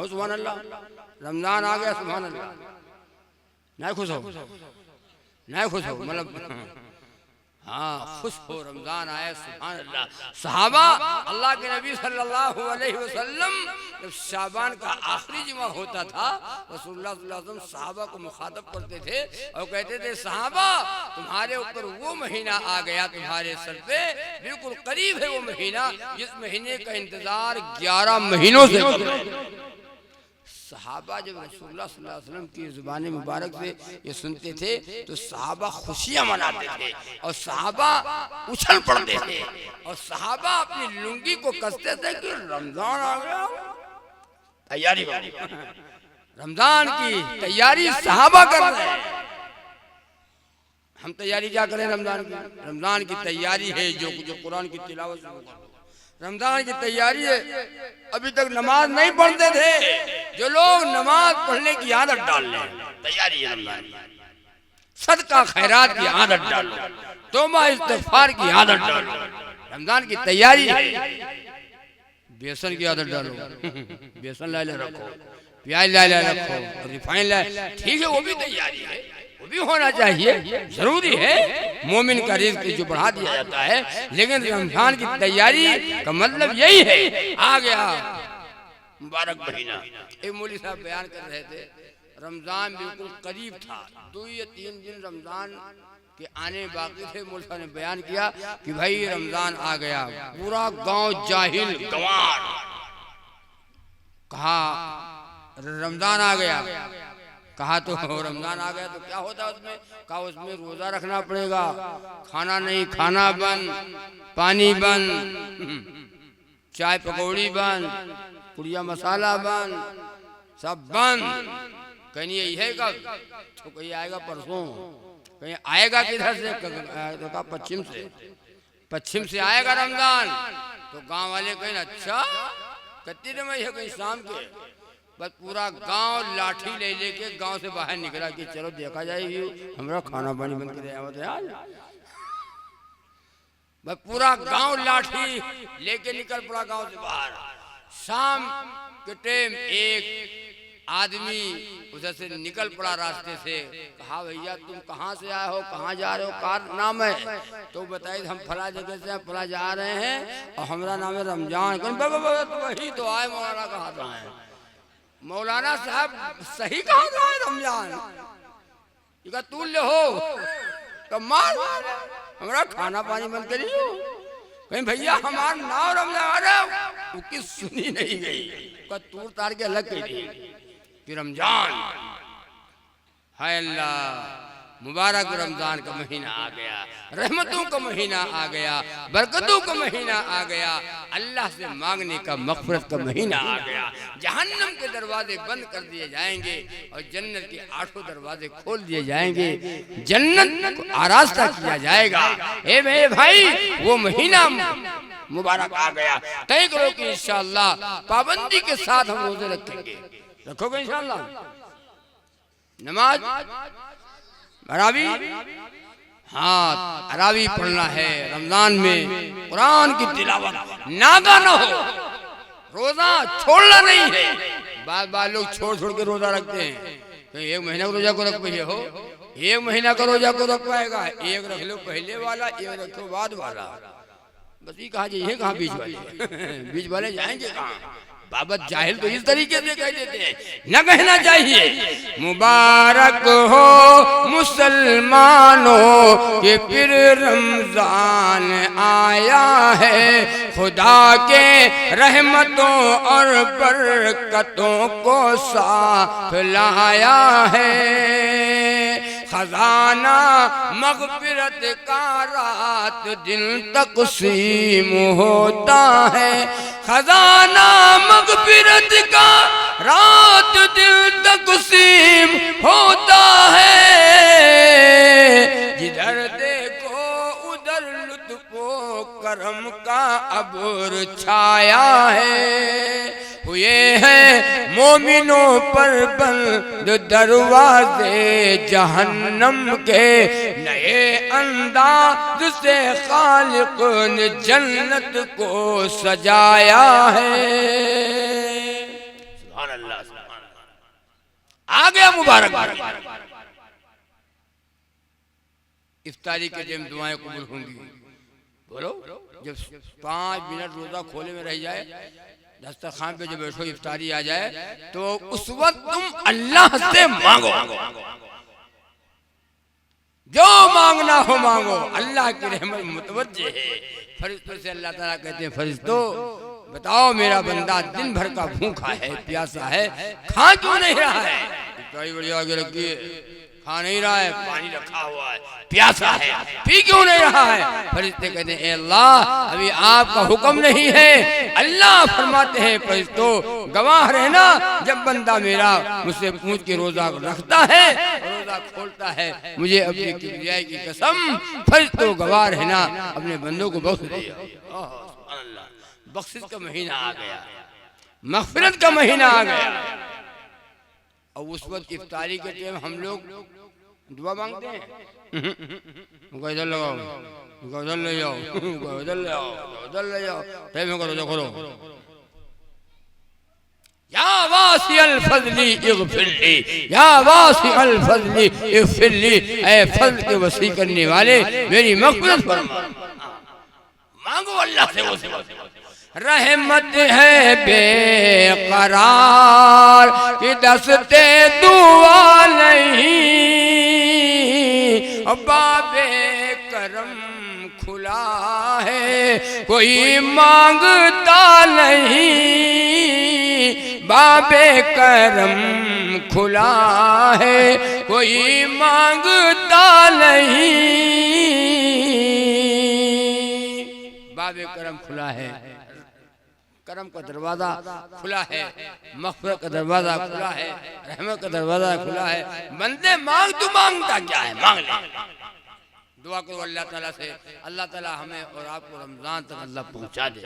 सुभान अल्लाह, रमजान आ गया, सुभान अल्लाह। नहीं खुश हो, नहीं खुश हो, मतलब हाँ खुश हो, रमजान आया, सुभान अल्लाह। सहाबा अल्लाह के नबी सल्लल्लाहु अलैहि वसल्लम जब शाबान का आखिरी जुमा होता था, रसूलुल्लाह सल्लल्लाहु अलैहि वसल्लम सहाबा को मुखातब करते थे और कहते थे, सहाबा तुम्हारे ऊपर वो महीना आ गया तुम्हारे सर पे, बिल्कुल करीब है वो महीना जिस महीने का इंतजार 11 महीनों से कर रहे हैं। सहाबा जब रसूलुल्लाह सल्लल्लाहु अलैहि वसल्लम की ज़ुबान मुबारक से ये सुनते थे तो सहाबा खुशियां मनाते थे और सहाबा उछल पड़ते थे और सहाबा अपनी लुंगी को कसते थे कि रमजान आ गया, तैयारी रमजान की तैयारी सहाबा कर रहे हैं। हम तैयारी क्या करें रमजान की? रमजान की तैयारी है जो कुरान की तिलावत रमजान की तैयारी है, अभी तक नमाज नहीं पढ़ते थे, जो लोग नमाज पढ़ने की आदत डाल लें, तैयारी है रमजान की। सदका खैरात की आदत डालो, तौबा इस्तिग़फ़ार की आदत डालो, रमजान की तैयारी है। बेसन की आदत डालो, बेसन ला ले रखो, प्याज ला ले रखो, रिफाइन ला, ठीक है, वो भी तैयारी है, वो भी होना चाहिए, जरूरी है। मोमिन का रिज़्क़ जो बढ़ा दिया जाता है, लेकिन रमजान की तैयारी का मतलब यही है। आ गया मुबारक महीना। एक मौलवी साहब बयान कर रहे थे, रमजान बिल्कुल करीब था, 2 या 3 दिन रमजान के आने बाकी थे। मौलवी साहब ने बयान किया कि भाई रमजान आ गया, पूरा गांव जाहिल गंवार, कहा रमजान आ गया, कहा तो रमजान आ गया तो क्या होता है उसमें, कहा उसमें रोजा रखना पड़ेगा, खाना नहीं, खाना बंद, पानी बंद, चाय पकौड़ी बंद, पुड़िया मसाला बंद, सब बंद। कहीं यही है कब, तो कहीं आएगा परसों, कहीं आएगा किधर से, तो कहा पश्चिम से आएगा रमजान। तो गांव वाले कहीं अच्छा कत्ती मई है, कहीं शाम के, बस पूरा गांव लाठी ले लेके गांव से बाहर निकला कि चलो देखा जाएगी, हमारा खाना पानी बंद कर दिया। बस पूरा गांव लाठी लेके निकल पड़ा गांव से बाहर। शाम के टाइम एक आदमी उधर से निकल पड़ा रास्ते से, कहा भैया तुम कहाँ से आए हो, कहाँ जा रहे हो, का नाम है? तो बताइए हम फला जगह से फला जा रहे हैं और हमारा नाम है रमजान। तो वही तो आए, मौलाना कहा तो है, मौलाना साहब सही कहा था है रमजान, ये तू ले हो तो मार हमारा खाना पानी बंद करियो। कहीं भैया हमारा नाम रमजान, उसकी सुनी नहीं गई, तूर तार के अलग कर दी कि रमजान है। अल्लाह मुबारक रमजान का महीना आ गया, रहमतों का महीना आ गया, बरकतों का महीना आ गया, अल्लाह से मांगने का, मग़फ़िरत का महीना आ गया। जहन्नम के दरवाजे बंद कर दिए जाएंगे और जन्नत के 8 दरवाजे खोल दिए जाएंगे, जन्नत को आरास्ता किया जाएगा। ए मेरे भाई, वो महीना मुबारक आ गया। तय करो कि इंशाअल्लाह पाबंदी के साथ हम रोजे रखेंगे, रखोगे इंशाअल्लाह। नमाज अरावी, हाँ अरावी पढ़ना है रमजान में, कुरान की तिलावत, नागा न हो, रोजा छोड़ना नहीं है। बार बार लोग छोड़ छोड़ के रोजा रखते हैं, तो 1 महीना का रोजा को रख पाइए हो, 1 महीना का रोजा को रख पाएगा, एक रख लो पहले वाला, एक रखो बाद वाला, बस ये कहा जाइए कहाँ बीच वाले बीच वाले जाएंगे कहाँ? बाबत जाहिल तो इस तरीके से कह देते हैं, न कहना चाहिए। मुबारक हो मुसलमानों के फिर रमजान आया है, खुदा के रहमतों और बरकतों को साथ लाया है। खजाना मग़फ़िरत का रात दिन तक़सीम होता है, खजाना मग़फ़िरत का रात दिन तक़सीम होता है। जिधर देखो उधर लुत्फ़ो करम का अब्र छाया है। हुए हैं मोमिनों पर बंद दरवाजे जहन्नम के, नए अंदाज से खालिक ने जन्नत को सजाया है। सुभान अल्लाह, सुभान अल्लाह। आ गया मुबारक। इफ्तारी के जब दुआएं कबूल होंगी, बोलो, जब 5 मिनट रोजा खोले में रह जाए, दस्तरखान पे जब बैठो, इफ्तारी आ जाए, तो उस वक्त तुम अल्लाह से मांगो, जो मांगना हो मांगो, अल्लाह की रहमत मुतवज्जे है। फरिश्तों से अल्लाह ताला कहते हैं, फरिश्तों बताओ मेरा बंदा दिन भर का भूखा है, प्यासा है, खा क्यों नहीं रहा है? इफ्तारी बढ़िया आगे रखिए, खा नहीं रहा है, पानी रखा हुआ है, प्यासा है, पी क्यों नहीं रहा है? फरिश्ते कहते हैं, अल्लाह अभी आपका हुक्म नहीं है। अल्लाह फरमाते हैं, फरिश्तों गवाह रहना, जब बंदा मेरा मुझसे पूछ के रोजा रखता है, रोजा खोलता है, मुझे अपनी किबरियाई की कसम, फरिश्तों गवाह रहना, अपने बंदों को बख्श दिया। बख्शिश का महीना आ गया, मग़फ़िरत का महीना आ गया। और उस वक्त इफ्तारी के टाइम हम लोग दुआ मांगते हैं, इधर लगाओ, उधर ले जाओ, उधर ले आओ, उधर ले जाओ, टाइम करो देखो लो, या वासिअल फज़ली इग़फ़िरली, या वासिअल फज़ली इग़फ़िरली, ऐ फज़ल के वसी करने वाले मेरी मग़फ़िरत फरमा। मांगो अल्लाह से वो रहमत है बेकरार कि दस्ते दुआ नहीं, बाबे करम खुला है कोई मांगता नहीं, बाबे करम खुला है कोई मांगता नहीं। बाबे करम खुला है, करम का दरवाजा खुला है, मग़फ़िरत का दरवाजा खुला है, रहमत का दरवाजा खुला है। बंदे मांग, तू मांगता क्या है, मांग ले। दुआ करो अल्लाह ताला से, अल्लाह ताला हमें और आपको रमज़ान तक अल्लाह पहुंचा दे।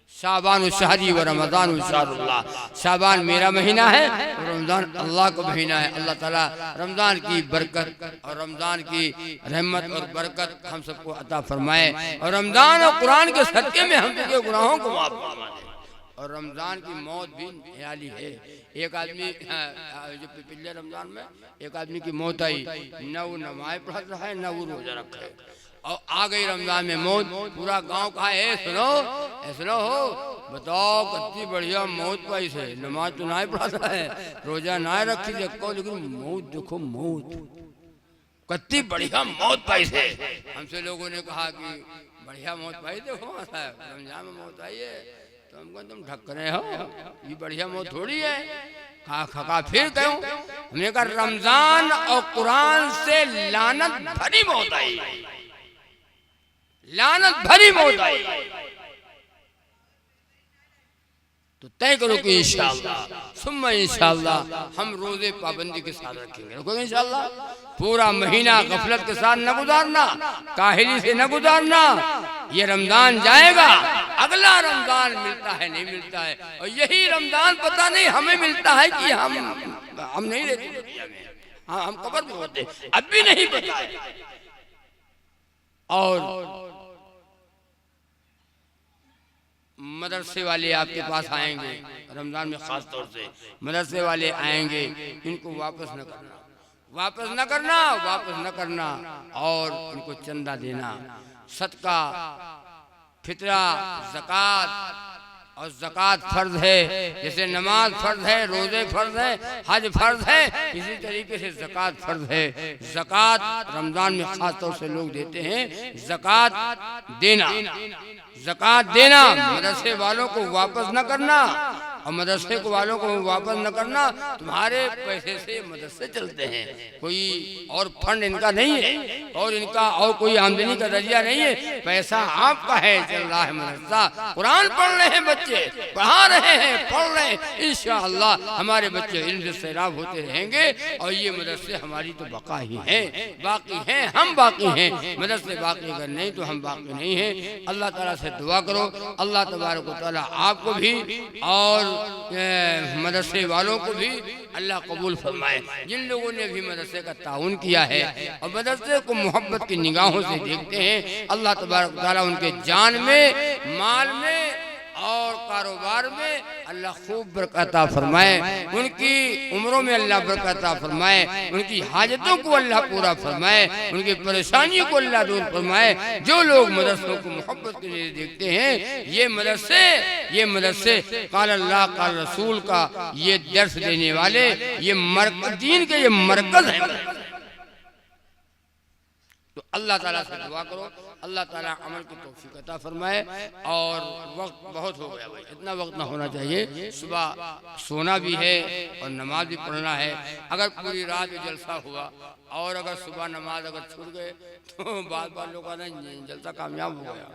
शाबान शहरी व रमज़ान शहरुल्लाह, शाबान मेरा महीना है और रमज़ान अल्लाह का महीना है। अल्लाह ताला रमज़ान की बरकत और रमज़ान की रहमत और बरकत हम सबको अता फरमाए, और रमज़ान और कुरान के सदक़े में हम सबके गुनाहों को माफ़ फरमा दे। और रमज़ान की मौत भी निराली है। एक आदमी जो पिछले रमज़ान में एक आदमी की मौत आई, न वो नमाज़ पढ़ रहा है न वो रोज़ा रखा है, और आ गई रमज़ान में मौत। पूरा गांव कहा है सुनो सुनो हो, बताओ कितनी बढ़िया मौत पाई से, नमाज तो ना पढ़ा है, रोजा ना रखी देखो, लेकिन मौत देखो, मौत कितनी बढ़िया मौत पाई से। हमसे लोगों ने कहा कि बढ़िया मौत पाई, देखो रमज़ान में मौत आई है, तो हमको तुम ढक रहे हो, ये बढ़िया मौत थोड़ी है। कहा फिर कहूं, हमने कहा रमज़ान और कुरान से लानत भरी मौत आई, लानत भरी मौत आई। तो तय करो कि इंशाअल्लाह सुम्मा इंशाअल्लाह हम रोजे पाबंदी के साथ रखेंगे, रखोगे इंशाअल्लाह। पूरा महीना गफलत के साथ न गुजारना, काहिली से न गुजारना। ये रमजान जाएगा, अगला रमजान मिलता है नहीं मिलता है, और यही रमजान पता नहीं हमें मिलता है कि हम नहीं रहते दुनिया में, हाँ हम कब्र में होते, अब भी नहीं पता है। और मदरसे वाले आपके पास आएंगे रमजान में, खास तौर से मदरसे वाले आएंगे, इनको वापस न करना, वापस न करना, वापस न करना, और इनको चंदा देना, सदका, फितरा, ज़कात। और ज़कात फर्ज है, जैसे नमाज फर्ज है, रोजे फर्ज है, हज फर्ज है, इसी तरीके से ज़कात फर्ज है। ज़कात रमजान में खास तौर से लोग देते हैं, ज़कात देना, ज़कात देना, मदरसे वालों को वापस न करना, और मदरसे को वालों को वापस न करना। तुम्हारे पैसे से मदरसे चलते हैं, कोई और फंड इनका नहीं है, और इनका और कोई आमदनी का जरिया नहीं है, पैसा आपका है, चल रहा है मदरसा। कुरान पढ़ रहे हैं बच्चे, पढ़ा रहे हैं, पढ़ रहे हैं, इंशाअल्लाह हमारे बच्चे इल्म से सैराब होते रहेंगे, और ये मदरसे हमारी तो बका ही हैं, बाकी हैं, हम बाकी हैं। मदरसे बाकी अगर नहीं तो हम बाकी नहीं हैं। अल्लाह ताला से दुआ करो, अल्लाह तबारक व तआला आपको भी और मदरसे वालों को भी अल्लाह कबूल फरमाए। जिन लोगों ने भी मदरसे का ताउन किया है और मदरसे को मोहब्बत की निगाहों से देखते हैं, अल्लाह तबारक व तआला उनके जान में, माल में और कारोबार में अल्लाह खूब बरकत फरमाए, उनकी उम्रों में अल्लाह बरकत फरमाए, उनकी हाजतों को अल्लाह पूरा फरमाए, उनकी परेशानियों को अल्लाह दूर फरमाए। जो लोग मदरसों को मोहब्बत के लिए देखते हैं, ये मदरसे काल अल्लाह काल रसूल का ये दर्स देने वाले, ये दीन के ये मरकज है। तो अल्लाह ताला से दुआ करो, अल्लाह ताला अमल की तौफीक अता फरमाए। और वक्त बहुत हो गया भाई, इतना वक्त ना होना चाहिए। सुबह सोना भी है और नमाज भी पढ़ना है। अगर पूरी रात जलसा हुआ और अगर सुबह नमाज अगर छूट गए तो बार बार लोग कहते हैं जलसा कामयाब हो गया,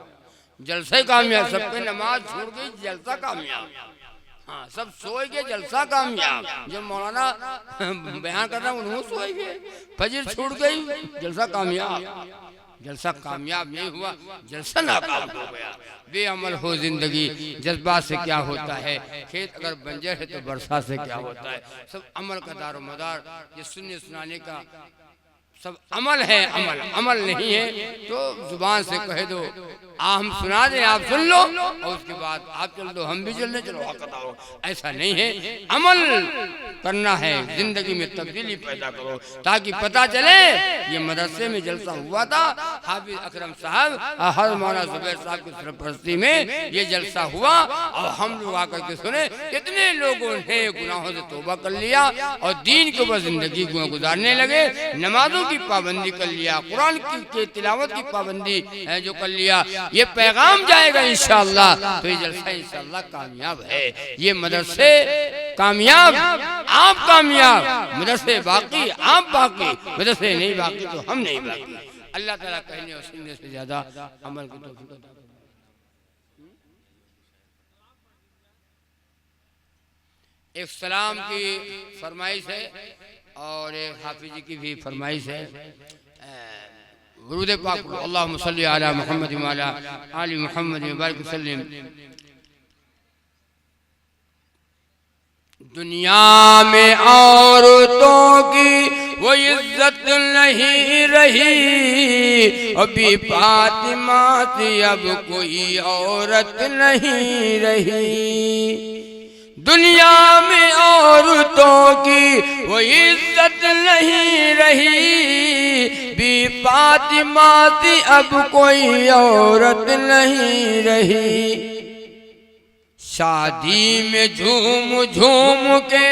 जलसा ही कामयाब, सबके नमाज छूट गई, जलसा कामयाब। हाँ, सब सोए गए, जलसा कामयाब। जब मौलाना बयान कर रहा हूँ उन्होंने सोए गए, फजर छूट गई, जलसा कामयाब। जलसा कामयाब नहीं हुआ, जलसा नाकाम हो गया। बेअमल हो जिंदगी, जज्बात से क्या होता है, खेत अगर बंजर है तो बरसात से क्या होता है। सब अमल का दारो मदार, ये सुनने सुनाने का सब अमल है। अमल अमल नहीं है तो जुबान से कह दो हम सुना दें, आप सुन लो और उसके बाद आप चल दो, हम भी चलने चलो, ऐसा नहीं है। अमल करना है, जिंदगी में तब्दीली पैदा करो ताकि पता चले ये मदरसे में जलसा हुआ था, हाफिज अकरम साहब हर मौलाना जुबैर साहब की सरपरस्ती में ये जलसा हुआ और हम लोग आकर के सुने। कितने लोगों ने गुनाहों से तौबा कर लिया और दीन के ऊपर जिंदगी गुजारने लगे, नमाजों की पाबंदी कर लिया, कुरान की तिलावत की पाबंदी जो कर लिया। ये पैगाम जाएगा इंशाअल्लाह, तो ये जलसा इंशाअल्लाह कामयाब है। ये मदरसे कामयाब, आप कामयाब, मदरसे बाकी, आप बाकी, मदरसे नहीं बाकी तो हम नहीं बाकी। अल्लाह ताला कहने और सुनने से ज्यादा अमल की तौफीक अता फरमाए। एक सलाम की फरमाइश है और एक हाफिज जी की भी फरमाइश है। दुरूद पाक अल्लाहुम्मा सल्ली अला मुहम्मद व अला आलि मुहम्मद व बारिक वसल्लम। दुनिया में औरतों की वो इज्जत नहीं रही, अभी फातिमा से अब कोई औरत नहीं रही। दुनिया में औरतों की वो इज्जत नहीं रही, भी फातिमा से अब कोई औरत नहीं रही। शादी में झूम झूम के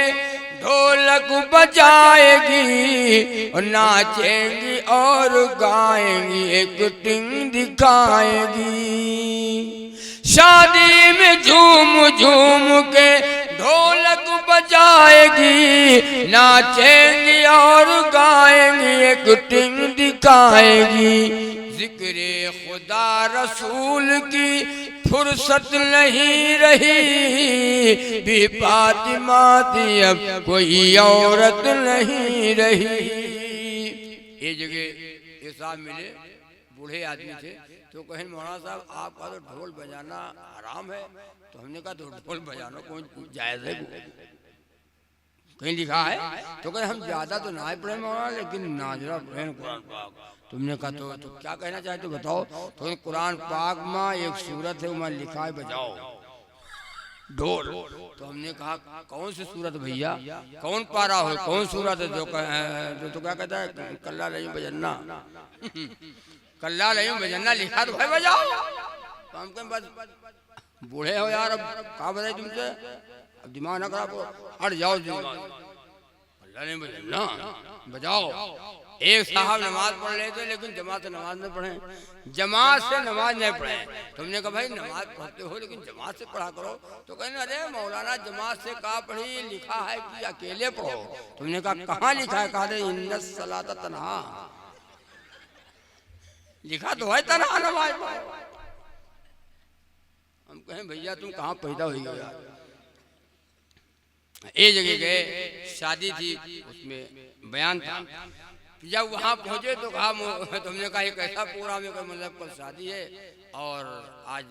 ढोलक बजाएगी और नाचेंगी और गाएंगी, एक्टिंग दिखाएगी। शादी में झूम झूम के ढोलक बजाएगी, नाचेंगी और गाएंगी, एक्टिंग दिखाएगी। जिक्रे खुदा रसूल की फुर्सत नहीं रही, भी फातिमा थी अब कोई औरत नहीं रही। ये जगह ये साहब मिले, बूढ़े आदमी थे, तो कहे मौलाना साहब आपका तो ढोल बजाना हराम है। तो हमने कहा तो ढोल बजाना कौन जायज़ है, कहीं लिखा है? तो कहे हम ज्यादा तो ना पढ़े मौलाना, लेकिन नाजरा पढ़े कुरान पाक। तुमने कहा तो क्या कहना चाहते बताओ? तो कुरान पाक में एक सूरत है, वहाँ लिखा है बजाओ ढोल। तो हमने कहा कौन सी सूरत भैया, कौन पारा हो, कौन सूरत है? जो तो क्या कहता है, कल्ला नहीं बजन्ना, कल्ला नहीं बजन्ना लिखा तो भाई बजाओ। तो हम कहें बस बूढ़े हो यार, अब कहा बताए तुमसे, अब दिमाग ना खराब हो, हट जाओ दिमाग, कल्ला नहीं बजन्ना बजाओ। एक साहब नमाज पढ़ रहे थे लेकिन जमात से नमाज नहीं पढ़े, जमात से नमाज नहीं पढ़े। तुमने कहा भाई नमाज पढ़ते हो लेकिन जमात से पढ़ा करो। तो कहने अरे मौलाना जमात से कहा पढ़ी, लिखा है कि अकेले पढ़ो। तुमने कहा कहाँ लिखा है? कहा इन्ना सलात तन्हा, लिखा तो है तन्हा नमाज। हम कहें भैया तुम कहाँ पैदा हुई हो यार? एक जगह गए, शादी थी, उसमें बयान था। जब वहाँ पहुँचे तो कहा, तुमने कहा एक ऐसा प्रोग्राम है मतलब कल शादी है और आज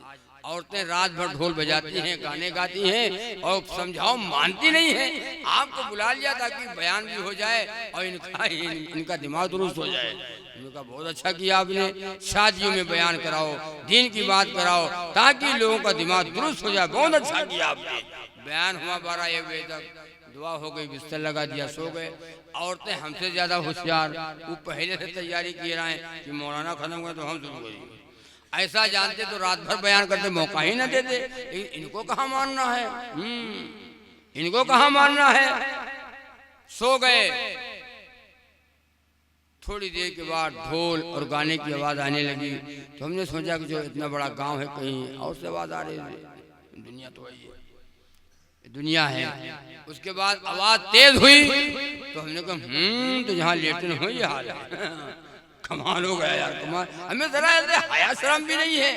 औरतें रात भर ढोल बजाती हैं, गाने गाती हैं और समझाओ मानती नहीं है। आपको बुला लिया ताकि बयान भी हो जाए और इनका दिमाग दुरुस्त हो जाए। उनका बहुत अच्छा किया आपने, शादियों में बयान कराओ, दीन की बात कराओ ताकि लोगों का दिमाग दुरुस्त हो जाए। बहुत अच्छा किया आपने। बयान हुआ 12-1 बजे तक, दुआ हो गई, बिस्तर लगा दिया, सो गए। औरतें हमसे ज्यादा होशियार, वो पहले से तैयारी किए रहे कि मौलाना खत्म हुआ तो हम शुरू करेंगे। ऐसा जानते तो रात भर बयान करते, मौका ही ना देते। इनको कहाँ मानना है, इनको कहाँ मानना है। सो गए। थोड़ी देर के बाद ढोल और गाने की आवाज आने लगी। तो हमने सोचा कि जो इतना बड़ा गांव है कहीं और से आवाज आ रही है, दुनिया तो है, दुनिया है। उसके बाद आवाज तेज हुई तो हमने कहा तो जहाँ लेटन हो ये हाल है। कमाल हो गया यार, कमाल। हमें जरा हया शर्म भी नहीं है,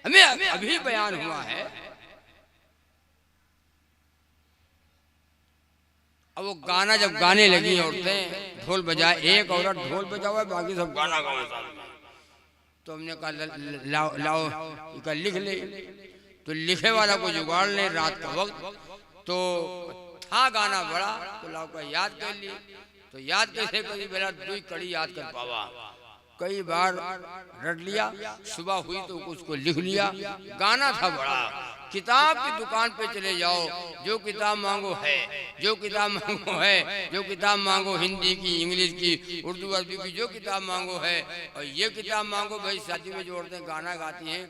हमें अभी बयान हुआ है। अब वो गाना जब गाने लगी औरतें, ढोल बजाए, एक औरत ढोल बजाओ बाकी सब गाना गाओ। तो हमने कहा लाओ लाओ, कहा लिख ले। तो लिखे वाला को जुगाड़ ले, रात का वक्त तो था गाना बड़ा, तो लाओ का याद कर लिए। तो याद कैसे करी, बेला दो कड़ी याद कर पावा, कई बार रट लिया। सुबह हुई तो उसको लिख लिया। गाना था बड़ा। किताब की दुकान पे चले जाओ, जो किताब मांगो है, जो किताब मांगो है, जो किताब मांगो, हिंदी की, इंग्लिश की, उर्दू अरबी की, जो किताब मांगो है। और ये किताब मांगो भाई, शादी में जो औरतें गाना गाती हैं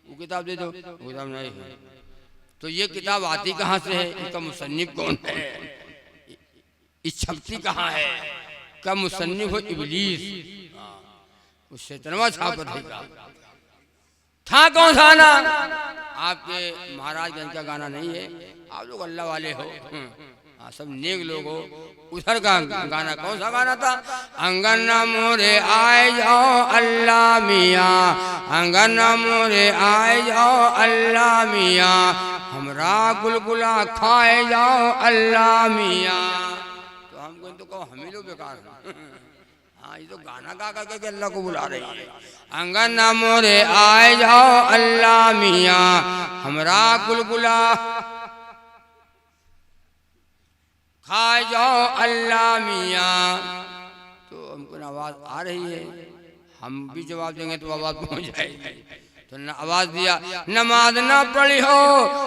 वो किताब दे दो, वो किताब नहीं है। तो ये किताब आती कहाँ से है, इसका मुसन्निफ कौन है, इस छपती कहाँ है, का मुसन्निफ हो इब्लीस, उससे तनवा छापत है का था कौन सा गाना। आपके महाराजगंज का गाना नहीं है, आप लोग अल्लाह वाले हो, सब नेक लोग हो। उधर का गाना कौन सा गाना था, अंगना मोरे आए जाओ अल्लाह मियाँ, अंगना मोरे आए जाओ अल्लाह मियाँ, हमरा गुलगुला खाए जाओ अल्लाह मियाँ। तो हमको तो कहो हम ही लोग बेकार हैं। हाँ, ये तो गाना गा गा के अल्लाह को बुला रही है। अंगना मोरे आए जाओ अल्लाह मियाँ, हमरा गुलगुला खाए जाओ अल्लाह मियाँ। तो हमको आवाज आ रही है, हम भी जवाब देंगे तो आवाज पहुंच जाएगी। तो आवाज दिया, नमाज ना पढ़ी हो,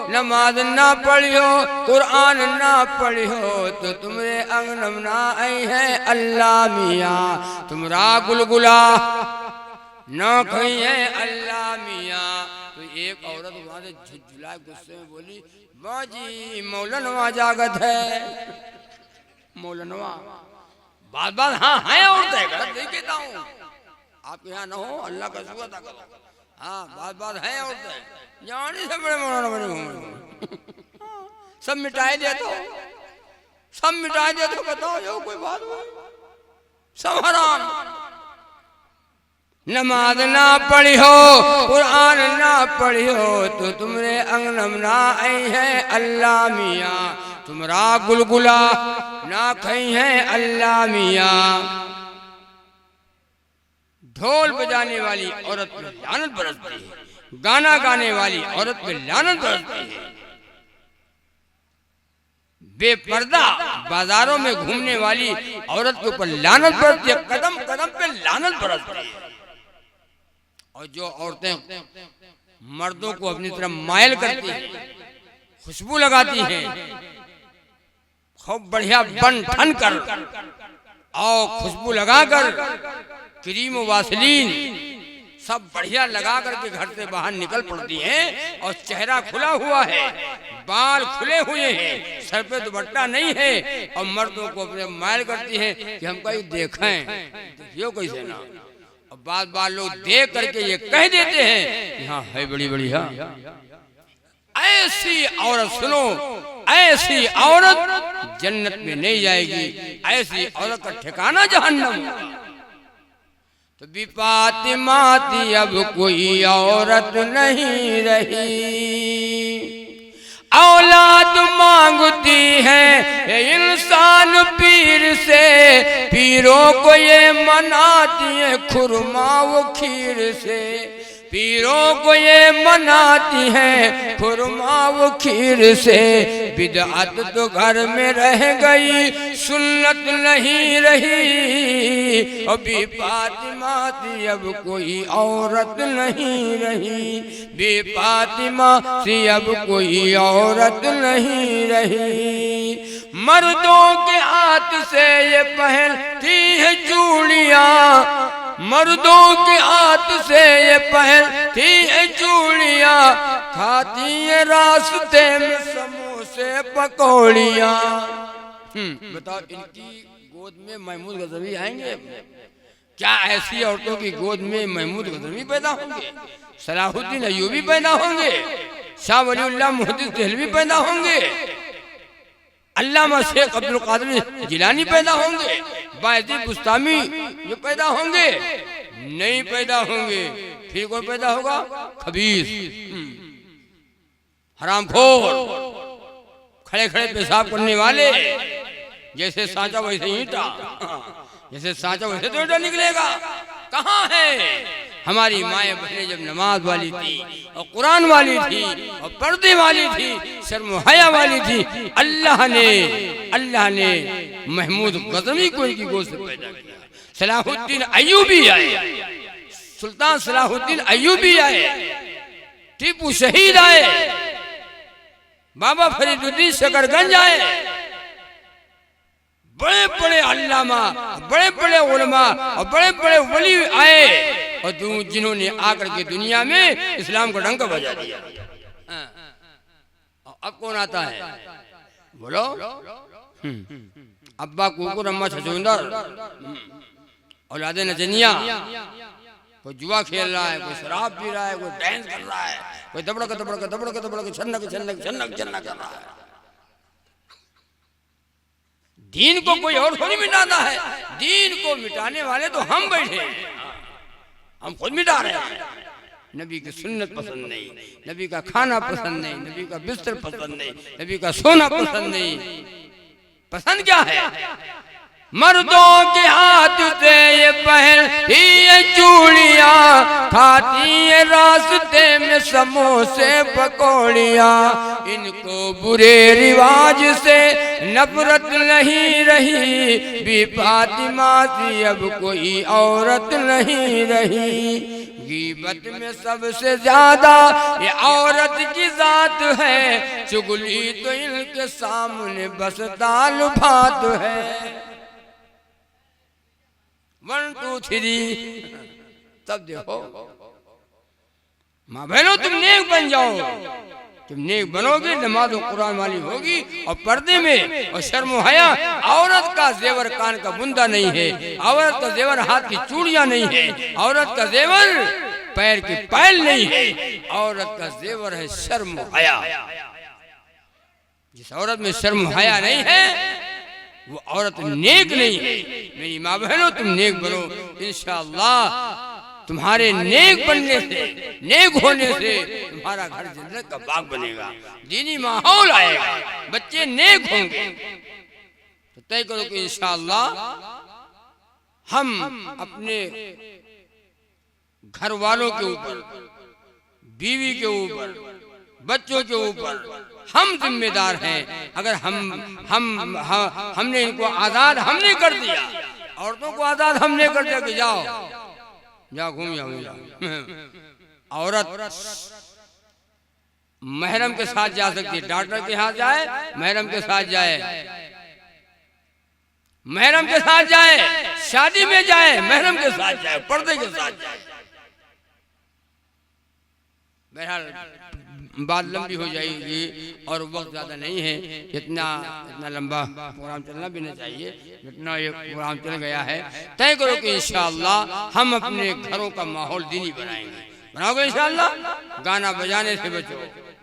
नमाज ना पढ़ी हो, कुरान ना पढ़ी हो, तो तुम्हारे अंगनम ना आई है अल्लाह मियाँ, तुमरा गुलगुला ना कही है अल्लाह मियाँ। तो एक औरत वहां से झुझुलाए गुस्से में बोली, बाजी मौलनवा जागत है, मौलनवा बात बात हाँ है औरतें गलत नहीं कहता हूँ, आपके यहाँ ना हो, अल्लाह का शुक्र अदा करो। हाँ, बात बात है औरतें जानी से बड़े मौलाना बने घूम, सब मिटाए दे तो, सब मिटाए दे तो बताओ जो कोई बात हो, सब हराम। नमाज ना पढ़ी हो, कुरान ना पढ़ी हो, तो तुमरे अंगनम ना आई है अल्लाह मियाँ, तुमरा गुलगुला ना खई है अल्लाह मियाँ। ढोल बजाने वाली औरत पे लानत बरसती है, गाना गाने वाली औरत पे लानत बरसती है, बेपर्दा बाजारों में घूमने वाली औरत के ऊपर लानत बरसती है, कदम कदम पे लानत बरसती है। और जो औरतें मर्दों को अपनी तरफ मायल करती हैं, खुशबू लगाती हैं, खूब बढ़िया बन ठन कर और खुशबू लगाकर, क्रीम वासलीन सब बढ़िया लगा करके घर से बाहर निकल पड़ती हैं, और चेहरा खुला हुआ है, बाल खुले हुए हैं, सर पे दुपट्टा नहीं है, और मर्दों को अपने मायल करती हैं कि हम कहीं देखें, देखियो कैसे ना। और बात बात लोग देख करके ये कह देते हैं कि हाँ है बड़ी बड़ी, हाँ ऐसी औरत सुनो, ऐसी औरत जन्नत में नहीं जाएगी, ऐसी औरत का ठिकाना जहन्नम। तो विपाती माती अब कोई औरत नहीं रही, औलाद मांगती है इंसान पीर से, पीरों को ये मनाती है खुरमा वो खीर से, पीरों को ये मनाती है खुरमा वो खीर से। बिदअत तो घर में रह गई, सुन्नत नहीं रही, अभी फातिमा थी अब कोई औरत नहीं रही, बेफातिमा थी अब कोई औरत नहीं रही। मर्दों के हाथ से ये पहनती है चूड़ियाँ, मर्दों के हाथ से ये पहनती है चूड़ियाँ, खाती है रास्ते में समोसे पकौड़ियाँ। बताओ, इनकी गोद में महमूद गजनवी आएंगे? क्या ऐसी औरतों की गोद में महमूद गजनवी पैदा होंगे? सलाहुद्दीन अय्यूबी पैदा होंगे? शाह वलीउल्लाह मुहद्दिस देहलवी पैदा होंगे? अल्लामा शेख अब्दुल कादिर जिलानी पैदा होंगे? बायज़ीद बुस्तामी जो पैदा होंगे? नहीं पैदा होंगे। फिर कौन पैदा होगा? खबीस, हरामखोर, खड़े खड़े पेशाब करने वाले, जैसे सांचा वैसे ईंटा, जैसे सांचा वैसे तो ईंटा निकलेगा। कहाँ है? हमारी माएँ बहनें जब नमाज वाली थी और कुरान वाली थी और पर्दे वाली थी, शर्म हया वाली थी, अल्लाह ने महमूद गज़नी को इनकी गोद से पैदा किया। सलाहुद्दीन अय्यूबी आए, सुल्तान सलाहुद्दीन अय्यूबी आए, टीपू शहीद आए, बाबा फरीदुद्दीन शकरगंज आए, बड़े बड़े अल्लामा, बड़े बड़े उलमा और बड़े बड़े वली आए और जिन्होंने आकर के दुनिया में इस्लाम को डंका बजा दिया। अब कौन आता है बोलो? अब्बा कुकुर अम्मा छछूंदर, औलादे नचनिया, कोई जुआ खेल रहा है, कोई शराब पी रहा है, कोई डांस कर रहा है, कोई दबड़क दबड़क दबड़क दबड़क छन्नक छन्नक छन्नक छन्नक कर रहा है। दीन को कोई और थोड़ी मिटाता है, दीन को मिटाने वाले तो हम बैठे हैं, हम खुद मिटा रहे हैं। नबी की सुन्नत पसंद नहीं, नबी का खाना पसंद नहीं, नबी का बिस्तर पसंद नहीं, नबी का सोना पसंद नहीं। पसंद क्या है? मर्दों के हाथ से ये पहनती ये चूड़ियाँ, खाती ये रास्ते में समोसे पकौड़ियाँ। इनको बुरे रिवाज से नफरत नहीं रही, बी फातिमा सी अब कोई औरत नहीं रही। गीबत में सबसे ज्यादा ये औरत की जात है, चुगली तो इनके सामने बस दाल भात है। 1 2 3 तब देखो माँ बहनों, तुम नेक बन जाओ। तुम नेक बनोगे, नमाज और कुरान वाली होगी और पर्दे में और शर्म हया। औरत का जेवर कान का बुंदा नहीं है, औरत का जेवर हाथ की चूड़ियां नहीं है, औरत का जेवर पैर की पायल नहीं है, औरत का जेवर है शर्म हया। जिस औरत में शर्म हया नहीं है वो औरत नेक नहीं है। मेरी माँ बहनों, तुम नेक बनो, इंशाअल्लाह तुम्हारे नेक बनने से, नेक होने से तुम्हारा घर जन्नत का बाग बनेगा, दीनी माहौल आएगा, बच्चे नेक होंगे। तो तय करो कि इंशाअल्लाह हम अपने घर वालों के ऊपर, बीवी के ऊपर, बच्चों के ऊपर हम जिम्मेदार हैं। अगर हमने इनको आजाद हमने कर दिया, औरतों को आजाद हमने कर दिया कि जाओ जाओ घूम जाओ। औरत महरम के साथ जा सकती है, डॉक्टर के साथ जाए, महरम के साथ जाए, महरम के साथ जाए, शादी में जाए, महरम के साथ जाए, पर्दे के साथ जाए। बहरहाल बात लंबी हो जाएगी और वक्त ज़्यादा नहीं है, इतना लंबा प्रोग्राम चलना भी नहीं चाहिए, जितना ये प्रोग्राम चल गया है। तय करो कि इंशाअल्लाह हम अपने घरों का माहौल दीनी बनाएंगे। बनाओगे इंशाअल्लाह? गाना बजाने से बचो,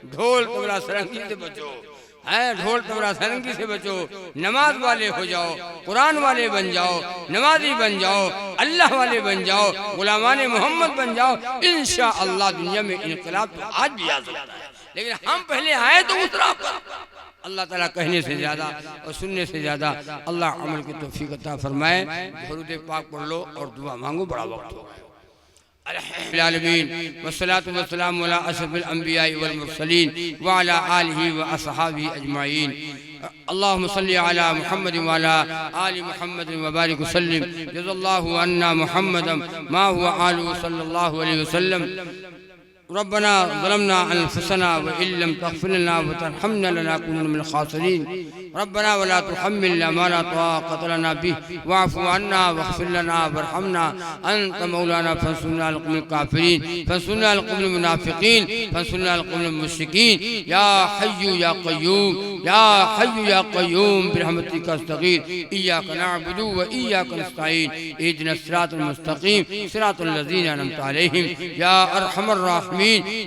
ढोल तबला सरंगी से बचो, ढोल तबला सरंगी से बचो, नमाज वाले हो जाओ, कुरान वाले बन जाओ, नमाजी बन जाओ, अल्लाह वाले बन जाओ, गुलामाने मोहम्मद बन जाओ। इंशाअल्लाह दुनिया में इनकलाब तो आज भी आ सकता है, लेकिन हम पहले आए तो उस राह पर। अल्लाह ताला कहने से ज्यादा और सुनने से ज्यादा अल्लाह अमल की तौफीक अता फरमाए। दुरूद पाक पढ़ लो और दुआ मांगो, बड़ा वक्त हो गया। अल्हम्दुलिल्लाह वस्सलातु वस्सलामु अला अशरफिल अंबिया वल मुरसलीन व अला आलिहि व असहाबिहि अजमाइन। अल्लाहुम्मा सल्लि अला मुहम्मद व अला आलि मुहम्मद व बारिक वसल्लिम। जज़ल्लाहु अन्ना मुहम्मदम मा हुवा आलु सल्लल्लाहु अलैहि वसल्लम। रब्बना ज़लमना अनफुसना व इल्लम तग़फिर लना व तरहमना लनकुनन्ना मिनल खासिरीन। रब्बना वला तुहम्मिलना मा ला ताक़त लना बिहि वाअफ़ु अन्ना वग़फ़िर लना वरहमना अंत मौलाना फंसुरना अलल क़ौमिल काफ़िरीन फंसुरना अलल क़ौमिल मुनाफ़िक़ीन फंसुरना अलल क़ौमिल मुश्रिकीन। या हय्यु या क़य्यूम, या हय्यु या क़य्यूम बिरहमतिका अस्तगीथ। इय्याका नअबुदु व इय्याका नस्तईन। इहदिनस सिरातल मुस्तक़ीम सिरातल लज़ीना अनअमता अलैहिम। या अरहमर राहिमीन,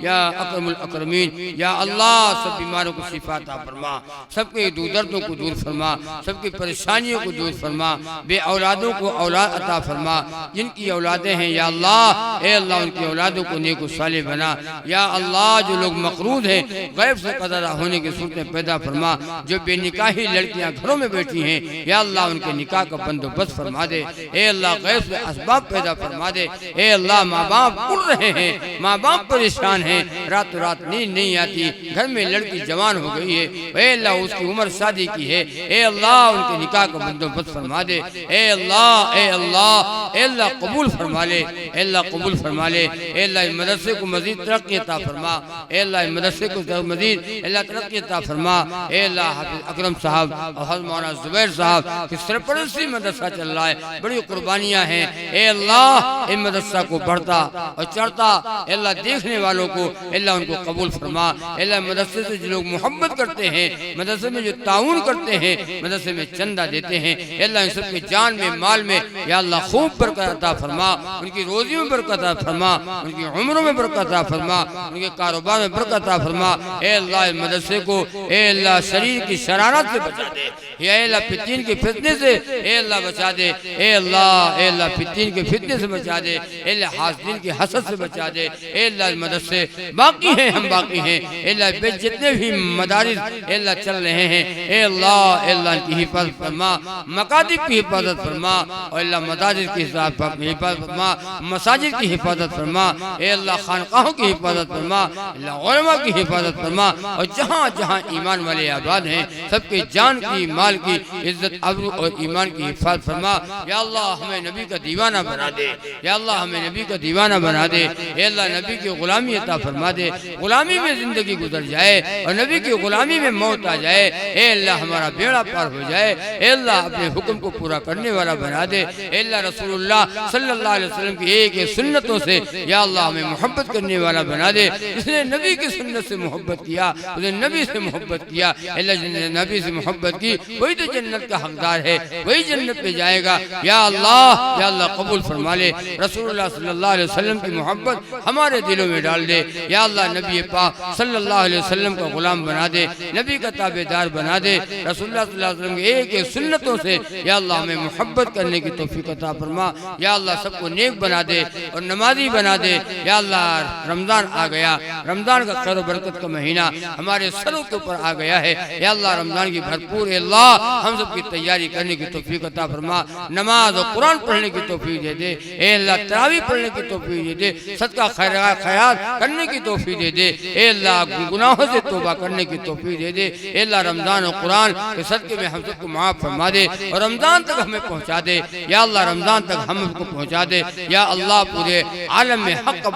या अकरमुल अकरमीन। या अल्लाह सब बीमारों को शिफा अता फरमा, सबके दर्दों को दूर फरमा, सबकी परेशानियों को दूर फरमा, बे औलादों को औलाद अता फरमा। जिनकी औलादें हैं या अल्लाह, ए अल्लाह उनकी औलादों को नेक व सालेह बना। या अल्लाह जो लोग मक़रूज़ हैं, गैब से क़ज़ा होने की सूरतें पैदा फरमा। फरमा। जो बेनिकाही लड़कियां घरों में बैठी हैं या अल्लाह उनके निकाह का बंदोबस्त फरमा दे। ए अल्लाह गैस में असबाब पैदा फरमा दे। ए अल्लाह माँ बाप उड़ रहे हैं, माँ बाप परेशान हैं, रातों रात नींद नहीं आती, घर में लड़की जवान हो गई है, ए अल्लाह उसकी उम्र शादी की है, ए अल्लाह उनके निकाह का बंदोबस्त फरमा दे। ए अल्लाह, ए अल्लाह, ए अल्लाह कबूल फरमा ले, ए अल्लाह कबूल फरमा ले। ए अल्लाह इस मदरसे को मजीद तरक्की अता फरमा। ए अल्लाह इस मदरसे को मजीद अल्लाह तरक्की अता फरमा। ए अल्लाह हाफिज अकरम साहब और हज़रत मौलाना जुबैर साहब की सरपरस्ती मदरसा चल रहा है, बड़ी कुर्बानियाँ हैं। ए अल्लाह इस मदरसा को बढ़ता और चढ़ता अल्लाह देखने वालों को अल्लाह उनको कबूल फरमा। अल्लाह मदरसे से जो लोग मोहब्बत करते हैं, मदरसे में जो ताउन करते हैं, मदरसे में चंदा देते हैं, अल्लाह इन सबके जान में माल में या अल्लाह खूब बरकत अता फरमा, उनकी रोजी में बरकत अता फरमा, उनकी उम्रों में बरकत अता फरमा, उनके कारोबार में बरकत अता फरमा। ए अल्लाह इस मदरसे को ए अल्लाह शरीर की शरारत से बचा दे, या अल्लाह फितने के फितने से ए अल्लाह बचा दे। ए अल्लाह फितने के फितने से बचा दे, ए अल्लाह हासिदिन की हसद से बचा दे। ए अल्लाह मदरसे बाकी हैं, हम बाकी हैं, ए अल्लाह पे जितने भी मदारिस ए अल्लाह चल रहे हैं, ए अल्लाह की हिफाजत फरमा, मकातिब की हिफाजत फरमा, और अल्लाह मदारिस की हिफाजत फरमा, मसाजिद की हिफाजत फरमा, ए अल्लाह खानकाहों की हिफाजत फरमा, अल्लाह उलमा की हिफाजत फरमा, और जहाँ जहाँ ईमान वाले आबाद हैं सबके जान की, माल की, इज्जत अब्रू और ईमान की हिफाजत फरमा। या अल्लाह हमें नबी का दीवाना बना दे, या अल्लाह हमें नबी का दीवाना बना दे। ए अल्लाह नबी की गुलामी अता फरमा दे, गुलामी में जिंदगी गुजर जाए और नबी की गुलामी में मौत आ जाए। ए अल्लाह हमारा बेड़ा पार हो जाए। ए अल्लाह अपने हुक्म को पूरा करने वाला बना दे। ए अल्लाह रसूलुल्लाह सल्लल्लाहु अलैहि वसल्लम की एक एक सुन्नतों से या अल्लाह हमें मोहब्बत करने वाला बना दे। जिसने नबी की सुन्नत से मोहब्बत किया, उसने नबी से मोहब्बत किया। अल्लाह जिसने नबी से मोहब्बत की वही तो जन्नत का हकदार है, वही जन्नत पे जाएगा। या अल्लाह कबूल फरमा ले। रसूलुल्लाह सल्लल्लाहु अलैहि वसल्लम की मोहब्बत हमारे दिलों में डाल दे। या अल्लाह नबी पाक सल्लल्लाहु अलैहि वसल्लम का गुलाम बना दे, नबी का ताबेदार बना दे। रसूलुल्लाह सल्लल्लाहु अलैहि वसल्लम की एक एक सुन्नतों से या अल्लाह हमें मोहब्बत करने की तौफीक अता फरमा। या अल्लाह सबको नेक बना दे और नमाजी बना दे। या अल्लाह रमज़ान आ गया, रमज़ान का खैर बरकत का महीना हमारे सरों के ऊपर आ गया है। या अल्लाह रमज़ान की भरपूर अल्लाह हम सब की तैयारी करने की तौफीक अता फरमा। नमाज और कुरान पढ़ने की तौफीक दे दे। ए अल्लाह तरावी पढ़ने की तौफीक दे दे, सदका खैरात करने की तौफीक दे दे। ए अल्लाह गुनाहों से तौबा करने की तौफीक दे दे। ए अल्लाह रमज़ान और कुरान के सदके में हम सबको माफ़ फरमा दे और रमज़ान तक हमें पहुँचा दे। या अल्लाह रमज़ान तक हम सबको पहुँचा दे। या अल्लाह पूरे आलम में हक़ का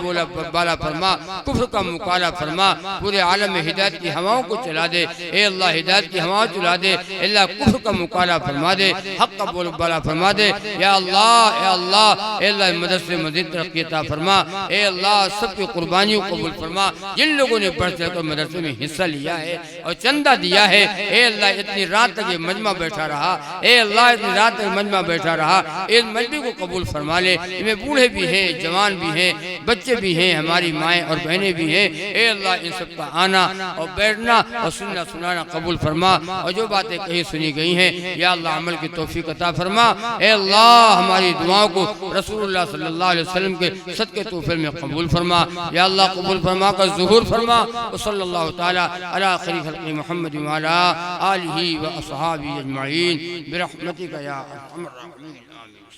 बाला फरमा, कुफ्र का मुकाला फरमा, पूरे आलम में हिदायत की हवाओं को चला दे। ए अल्लाह हिदायत की हवाओं चला दे। अल्लाह कुफ्र का मुकाला फरमा दे, हक़ का बाला फरमा दे। या अल्लाह मदरसे मज़ीद तरक्की अता फरमा। ए अल्लाह सबकी कुर्बानियों को कबूल फरमा। जिन लोगों ने बढ़ चढ़कर मदरसे में हिस्सा लिया है और चंदा दिया है, ए अल्लाह इतनी रात तक ये मजमा बैठा रहा, ए अल्लाह इतनी रात तक मजमा बैठा रहा, इस मजमे को कबूल फरमा ले। इनमें बूढ़े भी हैं, जवान भी हैं, बच्चे भी हैं, हमारी माएँ और बहनें भी हैं। ए अल्लाह इन सब का आना और बैठना और सुनना सुनाना कबूल फरमा। और जो बातें कही सुनी गई हैं या अल्लाह अमल की तौफीक अता फरमा। ए अल्लाह हमारी दुआओं को रसूलुल्लाह सल्लल्लाहु अलैहि वसल्लम के सदके तोहफे में कबूल फरमा। या अल्लाह कबूल फरमा का ज़ुहूर फरमा। सल्लल्लाहु ताला अला खैरि खल्क़ि मुहम्मद व अला आलिहि व अस्हाबिहि अजमईन बिरहमतिका या अरहमर राहिमीन।